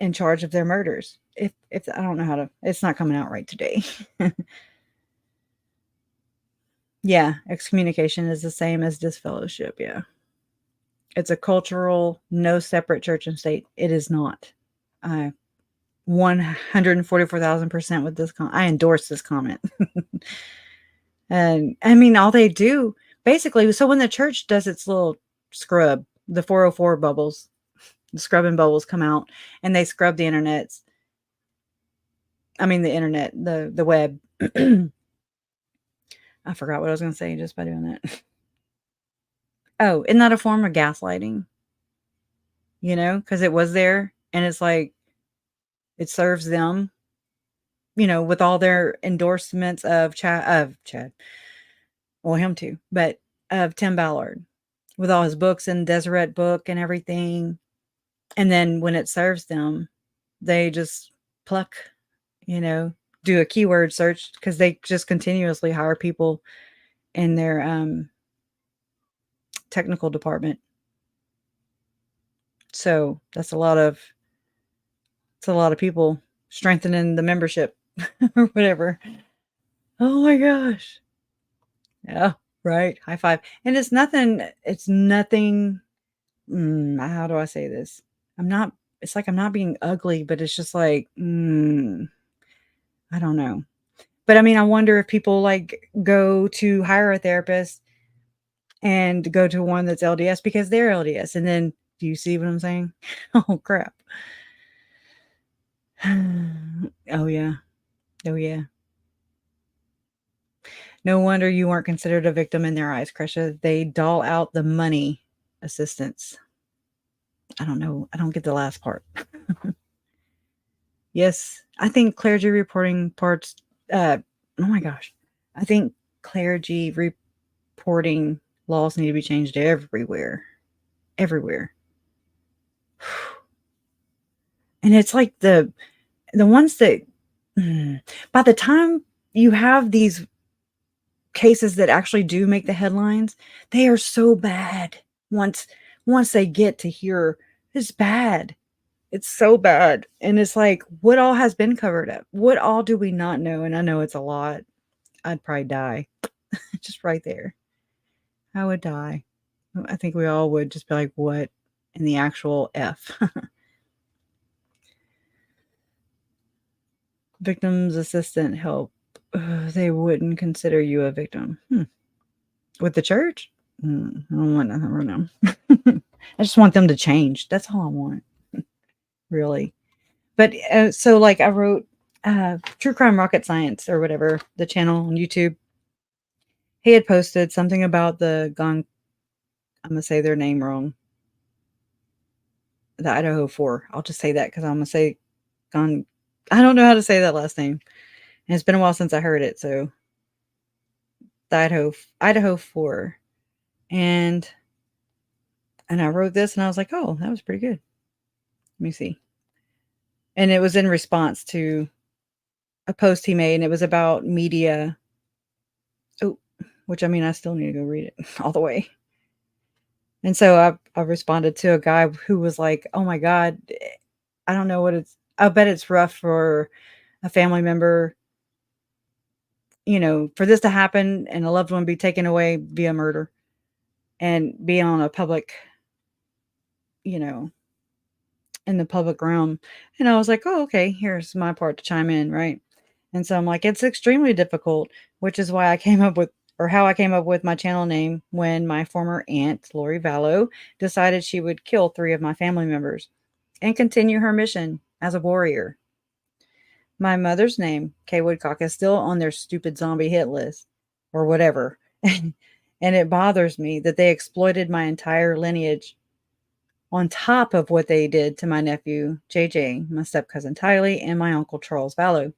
in charge of their murders. If I don't know how to, it's not coming out right today. Yeah, excommunication is the same as disfellowship. Yeah. It's a cultural, no separate church and state. It is not. I 144,000% with this I endorse this comment. And I mean, all they do basically, so when the church does its little scrub, the 404 bubbles, the scrubbing bubbles come out and they scrub the internets. I mean, the internet, the web. I forgot what I was going to say just by doing that. Oh, isn't that a form of gaslighting? You know, because it was there and it's like, it serves them, you know, with all their endorsements of Chad, well, him too, but of Tim Ballard with all his books and Deseret book and everything. And then when it serves them, they just pluck, you know, do a keyword search because they just continuously hire people in their technical department. So that's a lot of people strengthening the membership or whatever. Oh my gosh. Yeah, right. High five. And it's nothing, how do I say this? It's like I'm not being ugly, but it's just like, I don't know. But I mean, I wonder if people like go to hire a therapist and go to one that's LDS because they're LDS. And then, do you see what I'm saying? Oh, crap. Oh, yeah. Oh, yeah. No wonder you weren't considered a victim in their eyes, Krisha. They doll out the money assistance. I don't know. I don't get the last part. Yes, I think clergy reporting parts. Oh my gosh, I think clergy reporting laws need to be changed everywhere, everywhere. And it's like the ones that by the time you have these cases that actually do make the headlines, they are so bad. Once they get to here, it's bad. It's so bad. And it's like, what all has been covered up? What all do we not know? And I know it's a lot. I'd probably die. Just right there. I would die. I think we all would just be like, what in the actual F? Victim's assistant help. They wouldn't consider you a victim. With the church? I don't want nothing right now. I just want them to change. That's all I want. Really. But so like I wrote True Crime Rocket Science or whatever, the channel on YouTube. He had posted something about the I'm going to say their name wrong. The Idaho 4. I'll just say that because I'm going to say I don't know how to say that last name. And it's been a while since I heard it. So the Idaho 4. And I wrote this and I was like, oh, that was pretty good. Let me see. And it was in response to a post he made, and it was about media. Oh, which I mean, I still need to go read it all the way. And so I responded to a guy who was like, oh my God, I don't know what I bet it's rough for a family member, you know, for this to happen and a loved one be taken away via murder and be on a public, you know, in the public realm. And I was like, oh, okay, here's my part to chime in, right? And so I'm like, it's extremely difficult, which is why I came up with, or how I came up with my channel name when my former aunt, Lori Vallow, decided she would kill 3 of my family members and continue her mission as a warrior. My mother's name, Kay Woodcock, is still on their stupid zombie hit list or whatever. And it bothers me that they exploited my entire lineage on top of what they did to my nephew, JJ, my step-cousin Tylee, and my uncle Charles Vallow.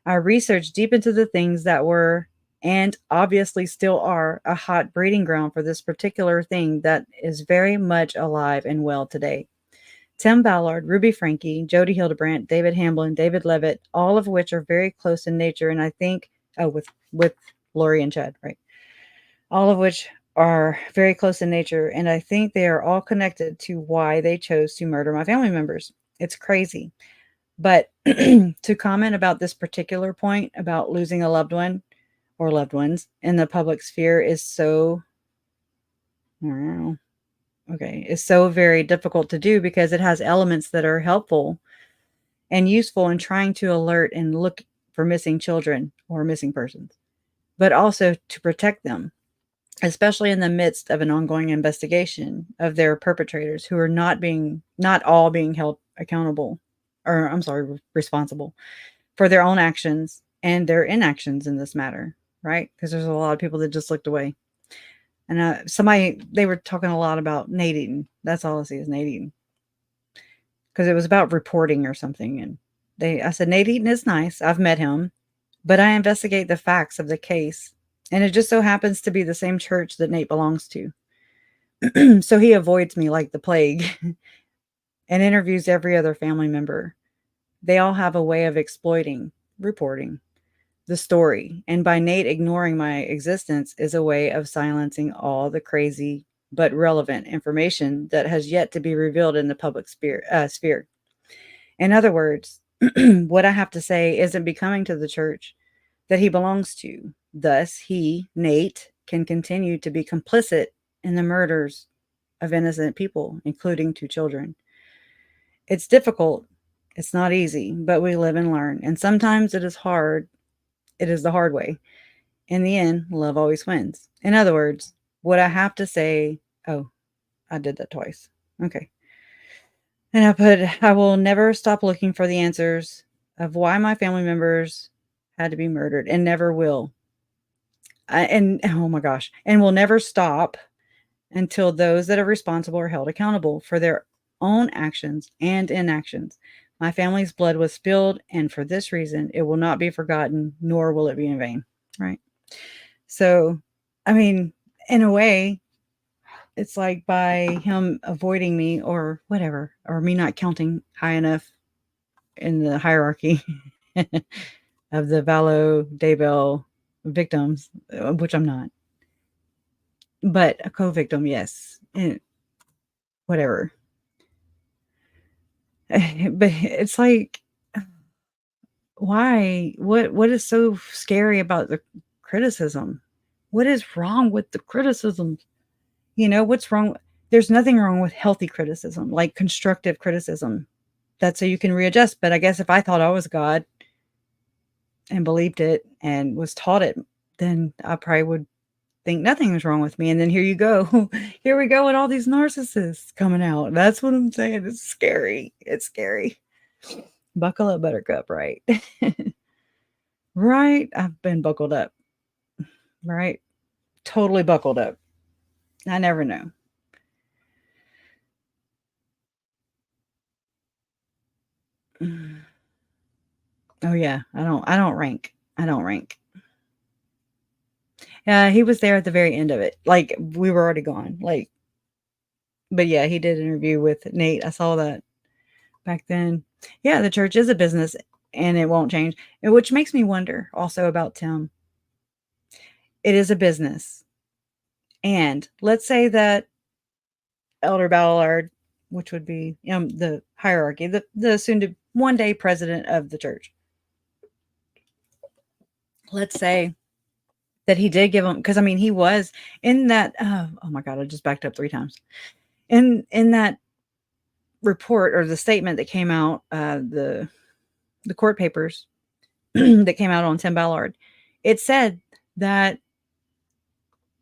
I researched deep into the things that were, and obviously still are, a hot breeding ground for this particular thing that is very much alive and well today. Tim Ballard, Ruby Franke, Jody Hildebrandt, David Hamblin, David Levitt, all of which are very close in nature, and I think, with Lori and Chad, right? All of which are very close in nature, and I think they are all connected to why they chose to murder my family members. It's crazy. But to comment about this particular point about losing a loved one, or loved ones in the public sphere is so, I don't know, okay, is so very difficult to do because it has elements that are helpful and useful in trying to alert and look for missing children or missing persons, but also to protect them, especially in the midst of an ongoing investigation of their perpetrators who are not all being held accountable, or I'm sorry, responsible for their own actions and their inactions in this matter, right? Because there's a lot of people that just looked away. And they were talking a lot about Nate Eaton. That's all I see is Nate Eaton. Because it was about reporting or something. And I said, Nate Eaton is nice. I've met him, but I investigate the facts of the case. And it just so happens to be the same church that Nate belongs to. So he avoids me like the plague and interviews every other family member. They all have a way of exploiting, reporting the story. And by Nate ignoring my existence is a way of silencing all the crazy but relevant information that has yet to be revealed in the public sphere. In other words, what I have to say isn't becoming to the church that he belongs to. Thus, he, Nate, can continue to be complicit in the murders of innocent people, including 2 children. It's difficult. It's not easy, but we live and learn. And sometimes it is hard. It is the hard way. In the end, love always wins. In other words, what I have to say, oh, I did that twice. Okay. And I put, I will never stop looking for the answers of why my family members had to be murdered and never will. And oh my gosh, and will never stop until those that are responsible are held accountable for their own actions and inactions. My family's blood was spilled, and for this reason, it will not be forgotten, nor will it be in vain. Right? So, I mean, in a way, it's like by him avoiding me or whatever, or me not counting high enough in the hierarchy of the Vallow, Daybell victims, which I'm not. But a co-victim, yes. Whatever. But it's like, why? What is so scary about the criticism? What is wrong with the criticism? What's wrong? There's nothing wrong with healthy criticism, like constructive criticism. That's so you can readjust. But I guess if I thought I was God and believed it and was taught it, then I probably would think nothing was wrong with me. And then here you go. Here we go with all these narcissists coming out. That's what I'm saying. It's scary. It's scary. Buckle up, Buttercup, right? Right? I've been buckled up. Right? Totally buckled up. I never know. Oh yeah, I don't rank. I don't rank. Yeah, he was there at the very end of it. Like we were already gone. But yeah, he did an interview with Nate. I saw that back then. Yeah, the church is a business and it won't change. Which makes me wonder also about Tim. It is a business. And let's say that Elder Ballard, which would be the hierarchy, the soon to one day president of the church. Let's say that he did give him, because I mean he was in that. Oh my God, I just backed up 3 times. In that report or the statement that came out, the court papers that came out on Tim Ballard, it said that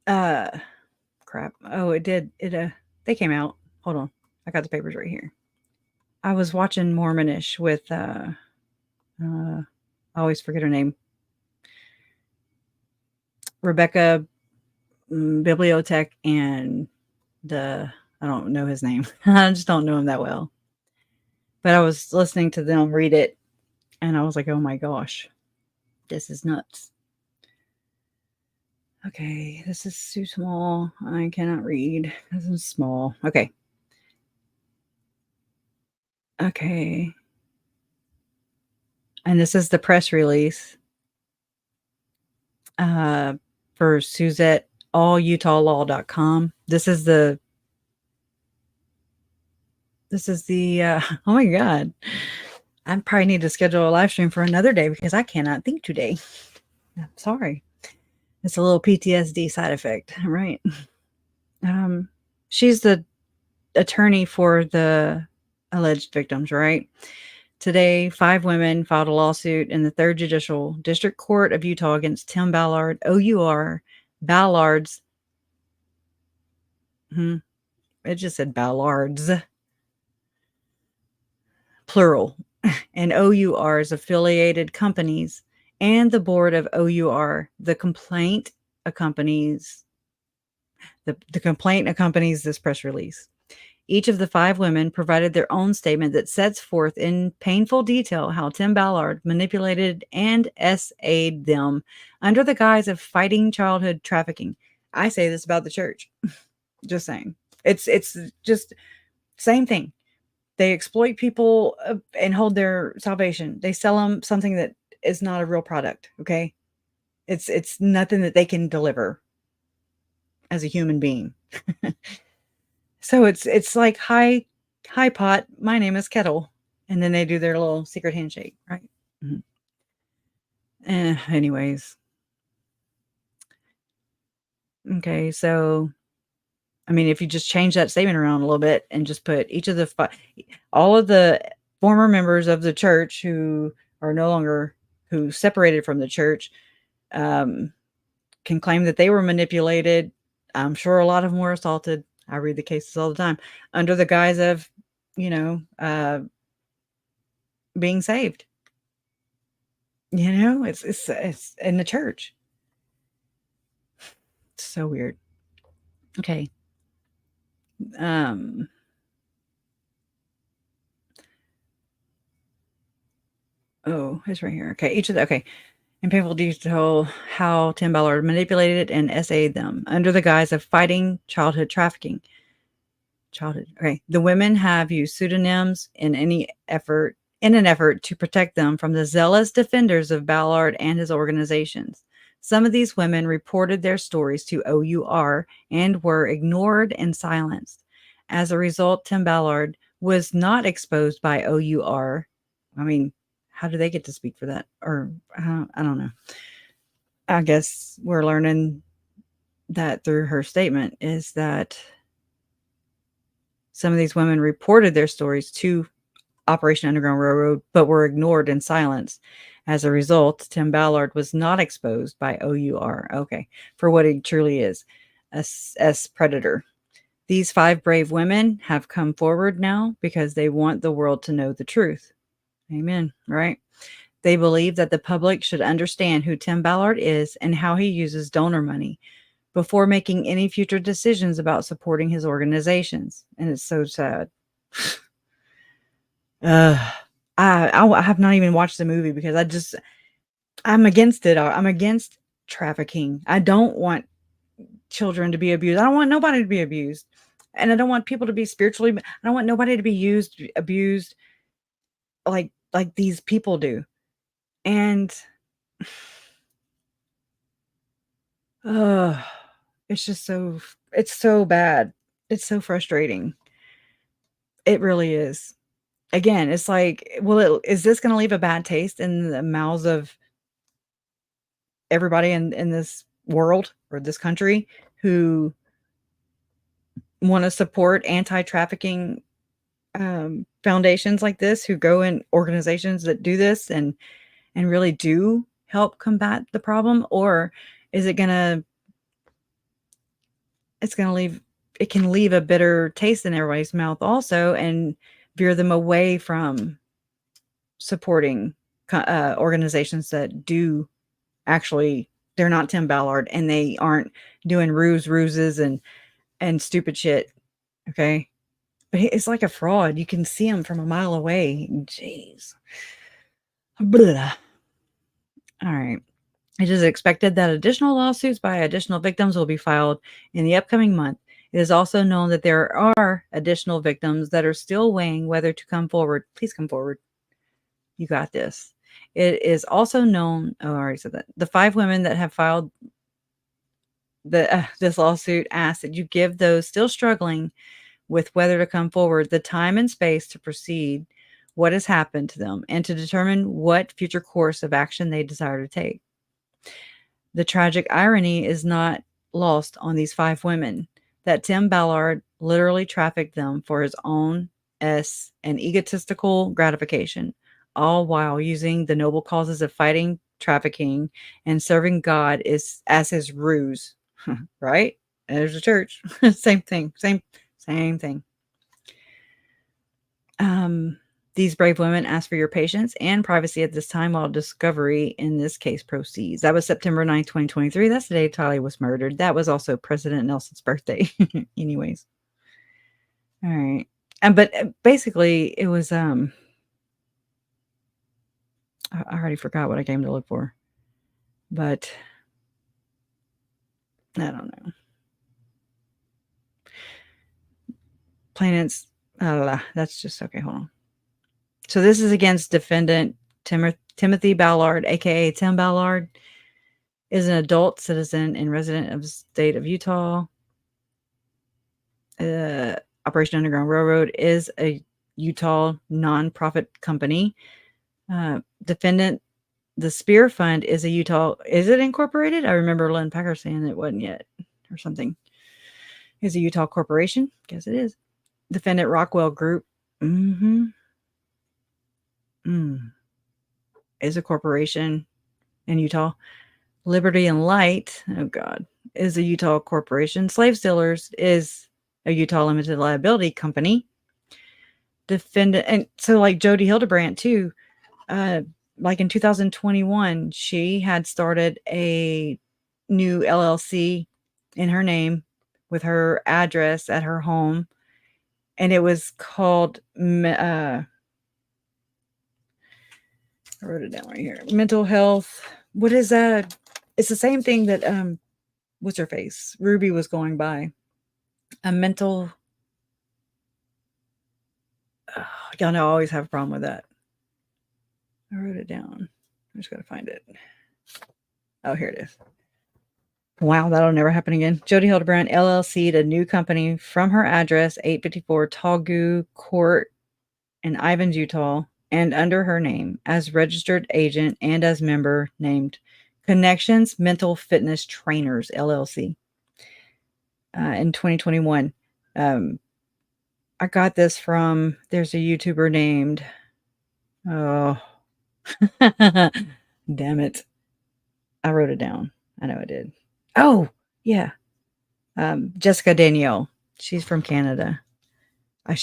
crap. Oh, it did. They came out. Hold on. I got the papers right here. I was watching Mormonish with I always forget her name. Rebecca Bibliotech and I don't know his name. I just don't know him that well. But I was listening to them read it and I was like, oh my gosh, this is nuts. Okay, this is too small. I cannot read. This is small. Okay. Okay. And this is the press release for Suzette, allutahlaw.com. This is the oh my God. I probably need to schedule a live stream for another day because I cannot think today. I'm sorry. It's a little PTSD side effect, right? She's the attorney for the alleged victims, right? Today, 5 women filed a lawsuit in the 3rd Judicial District Court of Utah against Tim Ballard, OUR, Ballard's. It just said Ballard's, plural, and OUR's affiliated companies and the board of OUR. The complaint accompanies this press release. Each of the 5 women provided their own statement that sets forth in painful detail how Tim Ballard manipulated and SA'd them under the guise of fighting childhood trafficking. I say this about the church. Just saying. It's just same thing. They exploit people and hold their salvation. They sell them something that is not a real product, okay? It's nothing that they can deliver as a human being. So it's like, hi pot, my name is Kettle, and then they do their little secret handshake, right? Anyways, okay, so I mean, if you just change that statement around a little bit and just put all of the former members of the church who are no longer, who separated from the church, can claim that they were manipulated. I'm sure a lot of them were assaulted. I read the cases all the time under the guise of, being saved. It's in the church. It's so weird. Okay. Oh, it's right here. Okay. In painful detail, how Tim Ballard manipulated and SA'd them under the guise of fighting childhood trafficking. Okay. The women have used pseudonyms in an effort to protect them from the zealous defenders of Ballard and his organizations. Some of these women reported their stories to OUR and were ignored and silenced. As a result, Tim Ballard was not exposed by OUR. I mean, how do they get to speak for that? Or I don't know. I guess we're learning that through her statement, is that some of these women reported their stories to Operation Underground Railroad, but were ignored and silenced. As a result, Tim Ballard was not exposed by OUR, for what he truly is, a predator. These 5 brave women have come forward now because they want the world to know the truth. Amen, right? They believe that the public should understand who Tim Ballard is and how he uses donor money before making any future decisions about supporting his organizations. And it's so sad. I have not even watched the movie because I'm against it. I'm against trafficking. I don't want children to be abused. I don't want nobody to be abused. And I don't want people to be spiritually, I don't want nobody to be abused like these people do. And it's so bad. It's so frustrating. It really is. Again, it's like, is this going to leave a bad taste in the mouths of everybody in this world or this country who want to support anti-trafficking foundations like this, who go in organizations that do this and really do help combat the problem? Or is it can leave a bitter taste in everybody's mouth also, and veer them away from supporting organizations that do actually, they're not Tim Ballard and they aren't doing ruses and stupid shit. Okay. But it's like a fraud. You can see him from a mile away. Jeez. Blah. All right. It is expected that additional lawsuits by additional victims will be filed in the upcoming month. It is also known that there are additional victims that are still weighing whether to come forward. Please come forward. You got this. It is also known, I already said that, the 5 women that have filed this lawsuit ask that you give those still struggling with whether to come forward the time and space to proceed what has happened to them and to determine what future course of action they desire to take. The tragic irony is not lost on these 5 women that Tim Ballard literally trafficked them for his own and egotistical gratification, all while using the noble causes of fighting trafficking and serving God is as his ruse. Right? There's a church. Same thing. Same thing. These brave women ask for your patience and privacy at this time while discovery in this case proceeds. That was September 9th, 2023. That's the day Tylee was murdered. That was also President Nelson's birthday. Anyways. All right. But basically it was I already forgot what I came to look for. But I don't know. Plaintiffs, that's just okay, hold on. So this is against defendant Timothy Ballard, aka Tim Ballard, is an adult citizen and resident of the state of Utah. Operation Underground Railroad is a Utah nonprofit company. Defendant, the Spear Fund is a Utah. Is it incorporated? I remember Lynn Packer saying it wasn't yet, or something. Is a Utah corporation? Guess it is. Defendant Rockwell Group. Is a corporation in Utah. Liberty and Light, oh God, is a Utah corporation. Slave Stealers is a Utah limited liability company. Defendant, and so like Jody Hildebrandt too, like in 2021, she had started a new LLC in her name with her address at her home, and it was called I wrote it down right here. Mental health. What is that? It's the same thing that what's her face? Ruby was going by. A mental. Y'all know I always have a problem with that. I wrote it down. I just gotta find it. Oh, here it is. Wow, that'll never happen again. Jody Hildebrandt LLC'd a new company from her address, 854 Tallgoo Court in Ivins, Utah, and under her name as registered agent and as member named Connections Mental Fitness Trainers LLC. In 2021, I got this from, there's a YouTuber named, oh, damn it. I wrote it down. I know I did. Oh, yeah. Jessica Danielle. She's from Canada. I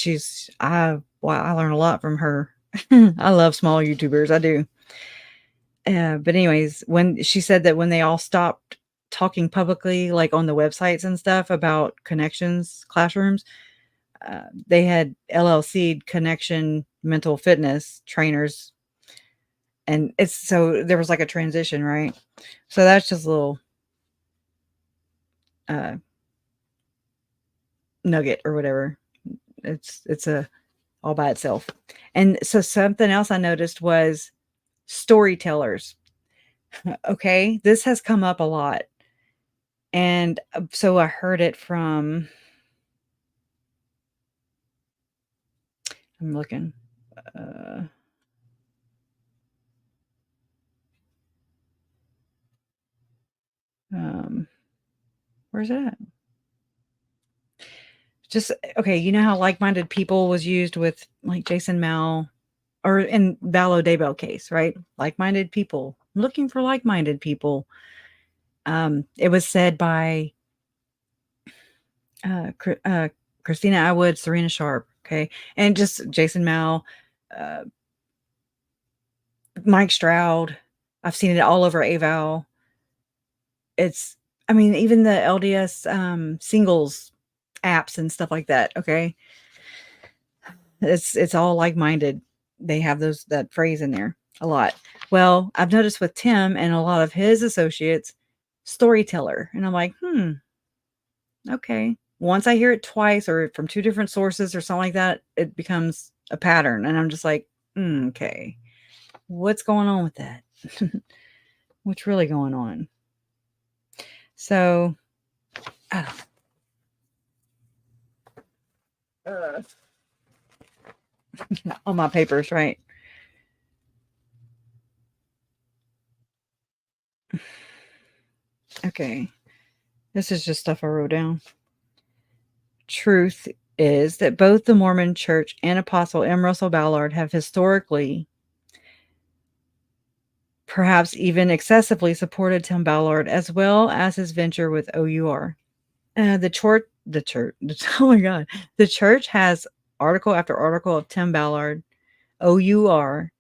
learn a lot from her. I love small YouTubers. I do. But anyways, when she said that when they all stopped talking publicly, like on the websites and stuff about Connections classrooms, they had LLC Connection Mental Fitness Trainers. And it's so there was like a transition, right? So that's just a little nugget or whatever. It's a all by itself. And so something else I noticed was storytellers. Okay, this has come up a lot. And so I heard it from, I'm looking. Where's that? Just, okay, you know how like-minded people was used with like Jason Mal or in Vallow Daybell case, right? Like-minded people. I'm looking for like-minded people. It was said by Christina Atwood, Serena Sharp, okay? And just Jason Mal, Mike Stroud. I've seen it all over AVAL. It's, I mean, even the LDS singles apps and stuff like that, okay? It's all like-minded. They have that phrase in there a lot. Well, I've noticed with Tim and a lot of his associates, storyteller. And I'm like, okay. Once I hear it twice or from 2 different sources or something like that, it becomes a pattern. And I'm just like, okay, what's going on with that? What's really going on? So, I don't know. On my papers, right? Okay. This is just stuff I wrote down. Truth is that both the Mormon Church and Apostle M. Russell Ballard have historically, perhaps even excessively, supported Tim Ballard as well as his venture with OUR. The church, oh my God, the church has article after article of Tim Ballard, OUR,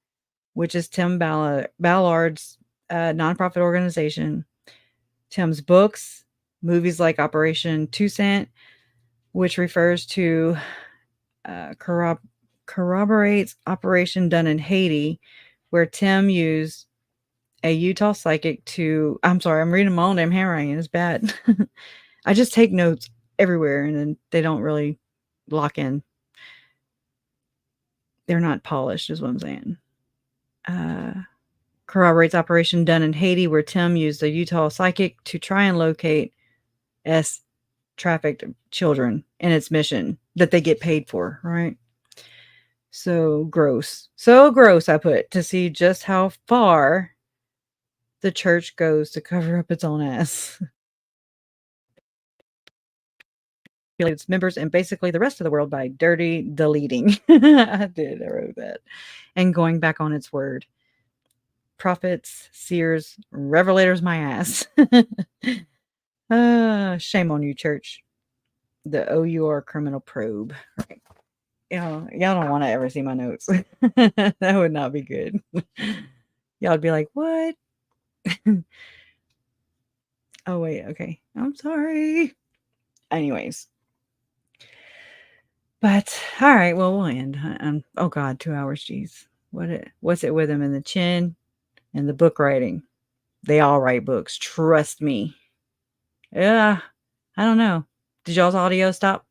which is Ballard's nonprofit organization. Tim's books, movies like Operation Toussaint, which refers to corroborates operation done in Haiti, where Tim used a Utah psychic to. I'm sorry, I'm reading my own damn handwriting. It's bad. I just take notes everywhere, and then they don't really lock in. They're not polished, is what I'm saying. Corroborates operation done in Haiti, where Tim used a Utah psychic to try and locate trafficked children in its mission that they get paid for, right? So gross, I put, to see just how far the church goes to cover up its own ass. Its members and basically the rest of the world by dirty deleting. I wrote that. And going back on its word. Prophets, seers, revelators, my ass. Shame on you, church. The OUR criminal probe. Right. Y'all don't want to ever see my notes. That would not be good. Y'all would be like, what? Oh, wait. Okay. I'm sorry. Anyways. But, all right. Well, we'll end. Oh, God. 2 hours. Jeez. What's it with him in the chin and the book writing? They all write books. Trust me. Yeah. I don't know. Did y'all's audio stop?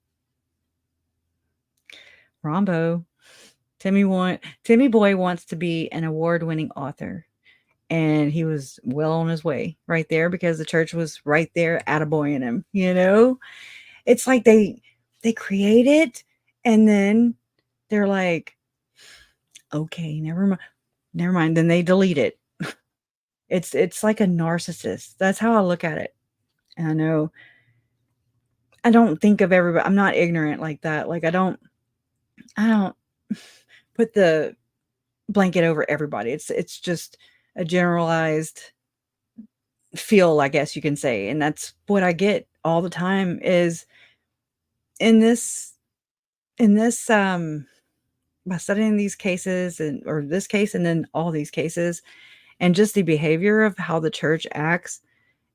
Rombo. Timmy Boy wants to be an award-winning author. And he was well on his way right there because the church was right there attaboying him, you know? It's like they create it and then they're like, okay, never mind. Then they delete it. It's like a narcissist. That's how I look at it. And I know I don't think of everybody. I'm not ignorant like that. Like I don't put the blanket over everybody. It's just a generalized feel, I guess you can say. And that's what I get all the time is in this by studying these cases or this case and then all these cases and just the behavior of how the church acts,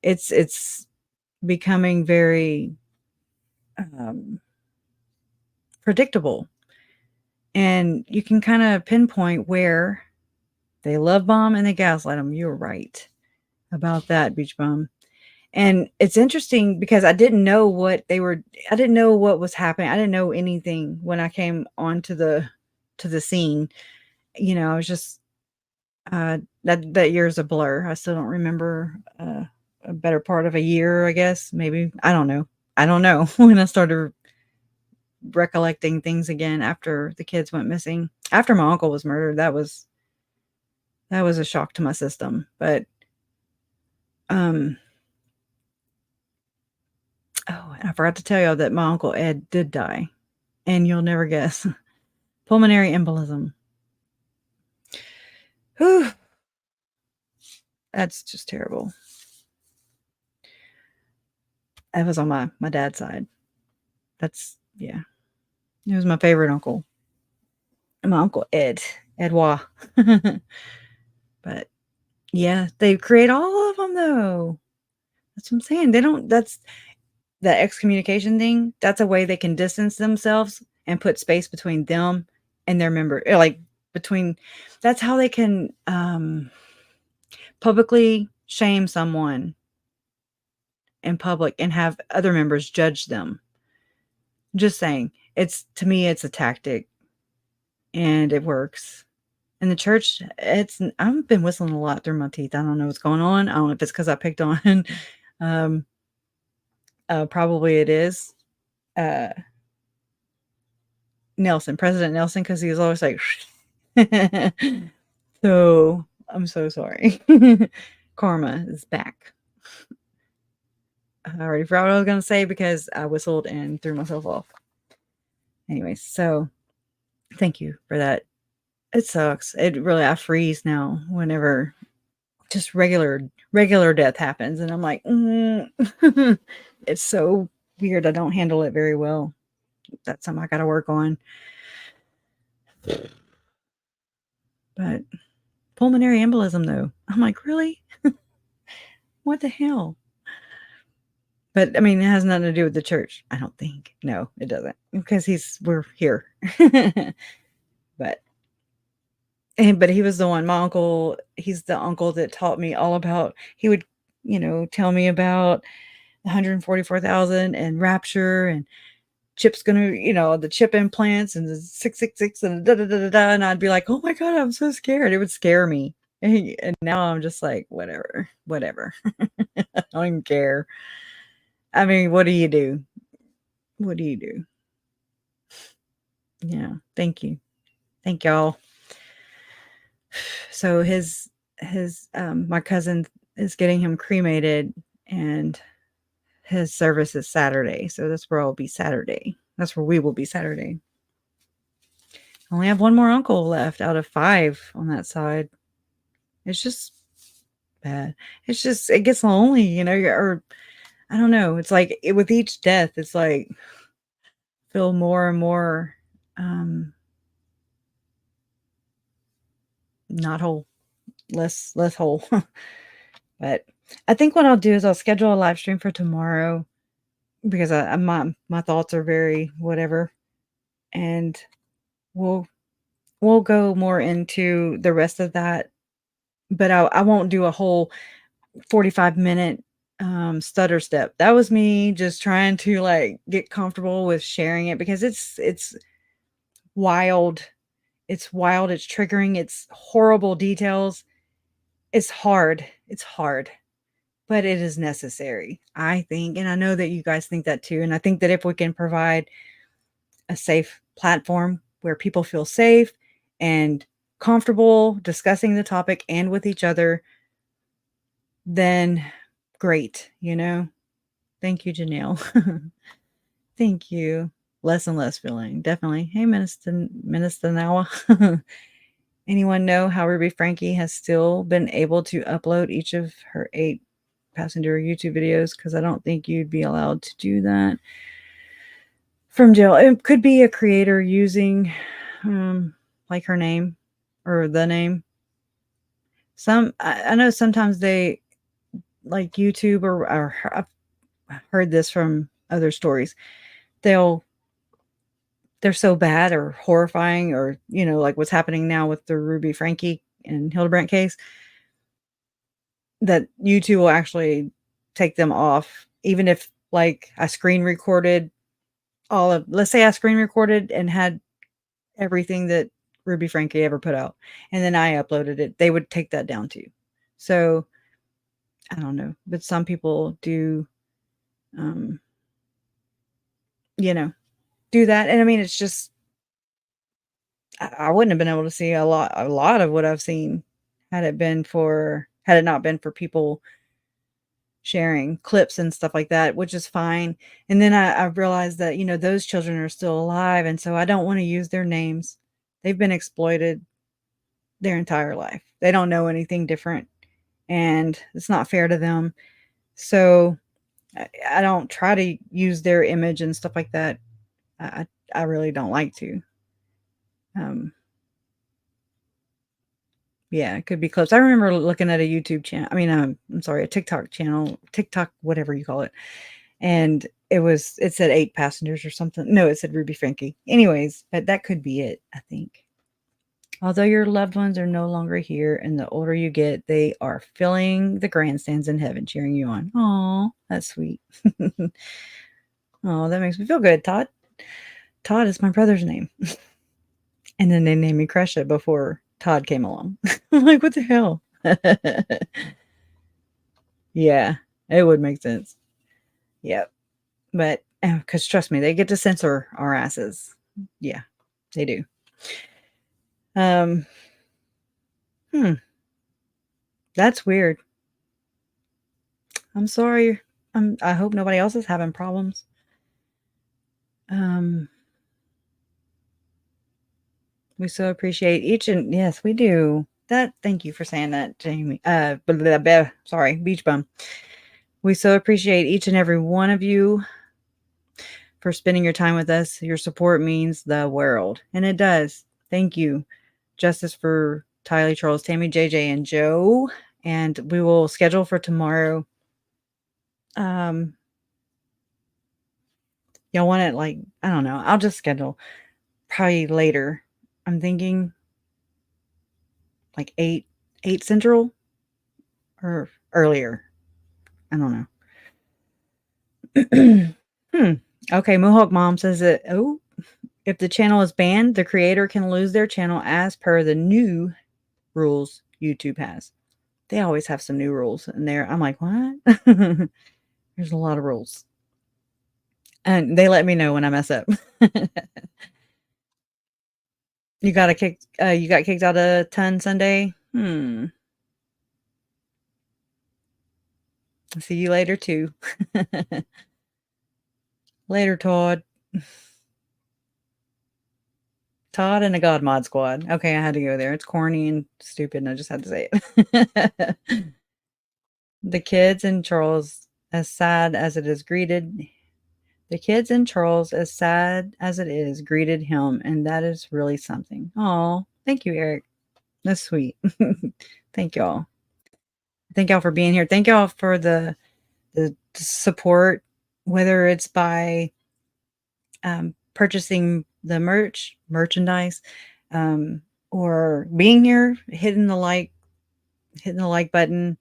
it's becoming very predictable. And you can kind of pinpoint where they love bomb and they gaslight them. You're right about that, Beach Bum. And it's interesting because I didn't know what was happening. I didn't know anything when I came onto the scene. You know, I was just that year's a blur. I still don't remember a better part of a year, I guess. Maybe. I don't know when I started recollecting things again after the kids went missing. After my uncle was murdered, that was a shock to my system. But oh, and I forgot to tell y'all that my Uncle Ed did die. And you'll never guess. Pulmonary embolism. Whew. That's just terrible. That was on my dad's side. Yeah. He was my favorite uncle. My Uncle Edouard. But yeah, they create all of them though. That's what I'm saying. That's the excommunication thing. That's a way they can distance themselves and put space between them and their member. Like that's how they can publicly shame someone in public and have other members judge them. Just saying. To me, it's a tactic and it works. In the church, I've been whistling a lot through my teeth. I don't know what's going on. I don't know if it's because I picked on. Probably it is. President Nelson, because he was always like, so I'm so sorry. Karma is back. I already forgot what I was going to say because I whistled and threw myself off. Anyways, so thank you for that. It sucks. It really, I freeze now whenever just regular death happens. And I'm like, it's so weird. I don't handle it very well. That's something I got to work on. But pulmonary embolism, though, I'm like, really? What the hell? But I mean, it has nothing to do with the church. I don't think. No, it doesn't, because we're here. but but he was the one. My uncle. He's the uncle that taught me all about. He would, tell me about 144,000 and rapture and Chip's gonna, the chip implants and the 666 and da da da da da. And I'd be like, oh my God, I'm so scared. It would scare me. And now I'm just like, whatever. I don't even care. I mean, what do you do? What do you do? Yeah. Thank you. Thank y'all. So my cousin is getting him cremated, and his service is Saturday. So that's where I'll be Saturday. That's where we will be Saturday. I only have one more uncle left out of 5 on that side. It's just bad. It gets lonely, or I don't know. It's like with each death, it's like feel more and more not whole, less whole. But I think what I'll do is I'll schedule a live stream for tomorrow, because my thoughts are very whatever, and we'll go more into the rest of that. But I won't do a whole 45-minute stutter step. That was me just trying to like get comfortable with sharing it, because it's wild. It's wild. It's triggering. It's horrible details. It's hard. But it is necessary, I think. And I know that you guys think that too. And I think that if we can provide a safe platform where people feel safe and comfortable discussing the topic and with each other, then great, Thank you, Janelle. Thank you. Less and less feeling, definitely. Hey, Minister Nawa. Anyone know how Ruby Frankie has still been able to upload each of her 8 passenger YouTube videos? Because I don't think you'd be allowed to do that from jail. It could be a creator using like her name or the name. I know sometimes they, like YouTube, or I've heard this from other stories, they're so bad or horrifying, or like what's happening now with the Ruby Frankie and Hildebrandt case, that YouTube will actually take them off, even if like I screen recorded let's say I screen recorded and had everything that Ruby Frankie ever put out, and then I uploaded it, they would take that down too. So I don't know, but some people do, do that. And I mean, it's just, I wouldn't have been able to see a lot of what I've seen had it not been for people sharing clips and stuff like that, which is fine. And then I realized that, those children are still alive. And so I don't want to use their names. They've been exploited their entire life. They don't know anything different, and it's not fair to them. So I don't try to use their image and stuff like that. I really don't like to. Yeah, it could be close. I remember looking at a YouTube channel. I mean, I'm sorry, a TikTok channel, whatever you call it. And it said 8 passengers or something. No, it said Ruby Frankie. Anyways, but that could be it, I think. Although your loved ones are no longer here, and the older you get, they are filling the grandstands in heaven, cheering you on. Oh, that's sweet. Oh, that makes me feel good, Todd. Todd is my brother's name. And then they named me Cresha before Todd came along. I'm like, what the hell? Yeah, it would make sense. Yep. But because trust me, they get to censor our asses. Yeah, they do. That's weird. I'm sorry I hope nobody else is having problems. We so appreciate each and yes, we do. That thank you for saying that, Jamie. Blah, blah, sorry, beach bum. We so appreciate each and every one of you for spending your time with us. Your support means the world, and it does. Thank you. Justice for Tylee, Charles, Tammy, JJ, and Joe. And we will schedule for tomorrow. Y'all want it like, I don't know. I'll just schedule probably later. I'm thinking like 8 Central or earlier. I don't know. Okay, Mohawk Mom says that, oh, if the channel is banned, the creator can lose their channel as per the new rules YouTube has. They always have some new rules in there. I'm like, what? There's a lot of rules. And they let me know when I mess up. You got kicked out of 10 Sunday? See you later too. Later, Todd. Todd and a God Mod Squad. Okay, I had to go there. It's corny and stupid, and I just had to say it. The kids and Charles, as sad as it is greeted, the kids and Charles, as sad as it is, greeted him, and that is really something. Oh, thank you, Eric. That's sweet. Thank y'all. Thank y'all for being here. Thank y'all for the support, whether it's by purchasing the merchandise, or being here, hitting the like button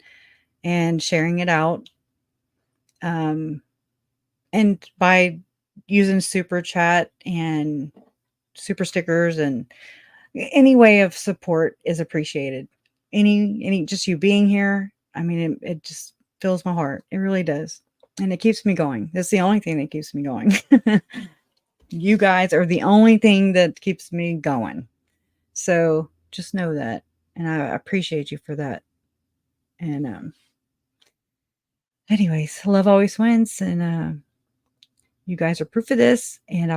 and sharing it out. And by using super chat and super stickers, and any way of support is appreciated. Any just you being here. I mean, it just fills my heart. It really does. And it keeps me going. That's the only thing that keeps me going. You guys are the only thing that keeps me going. So just know that. And I appreciate you for that. And anyways, love always wins. And you guys are proof of this. And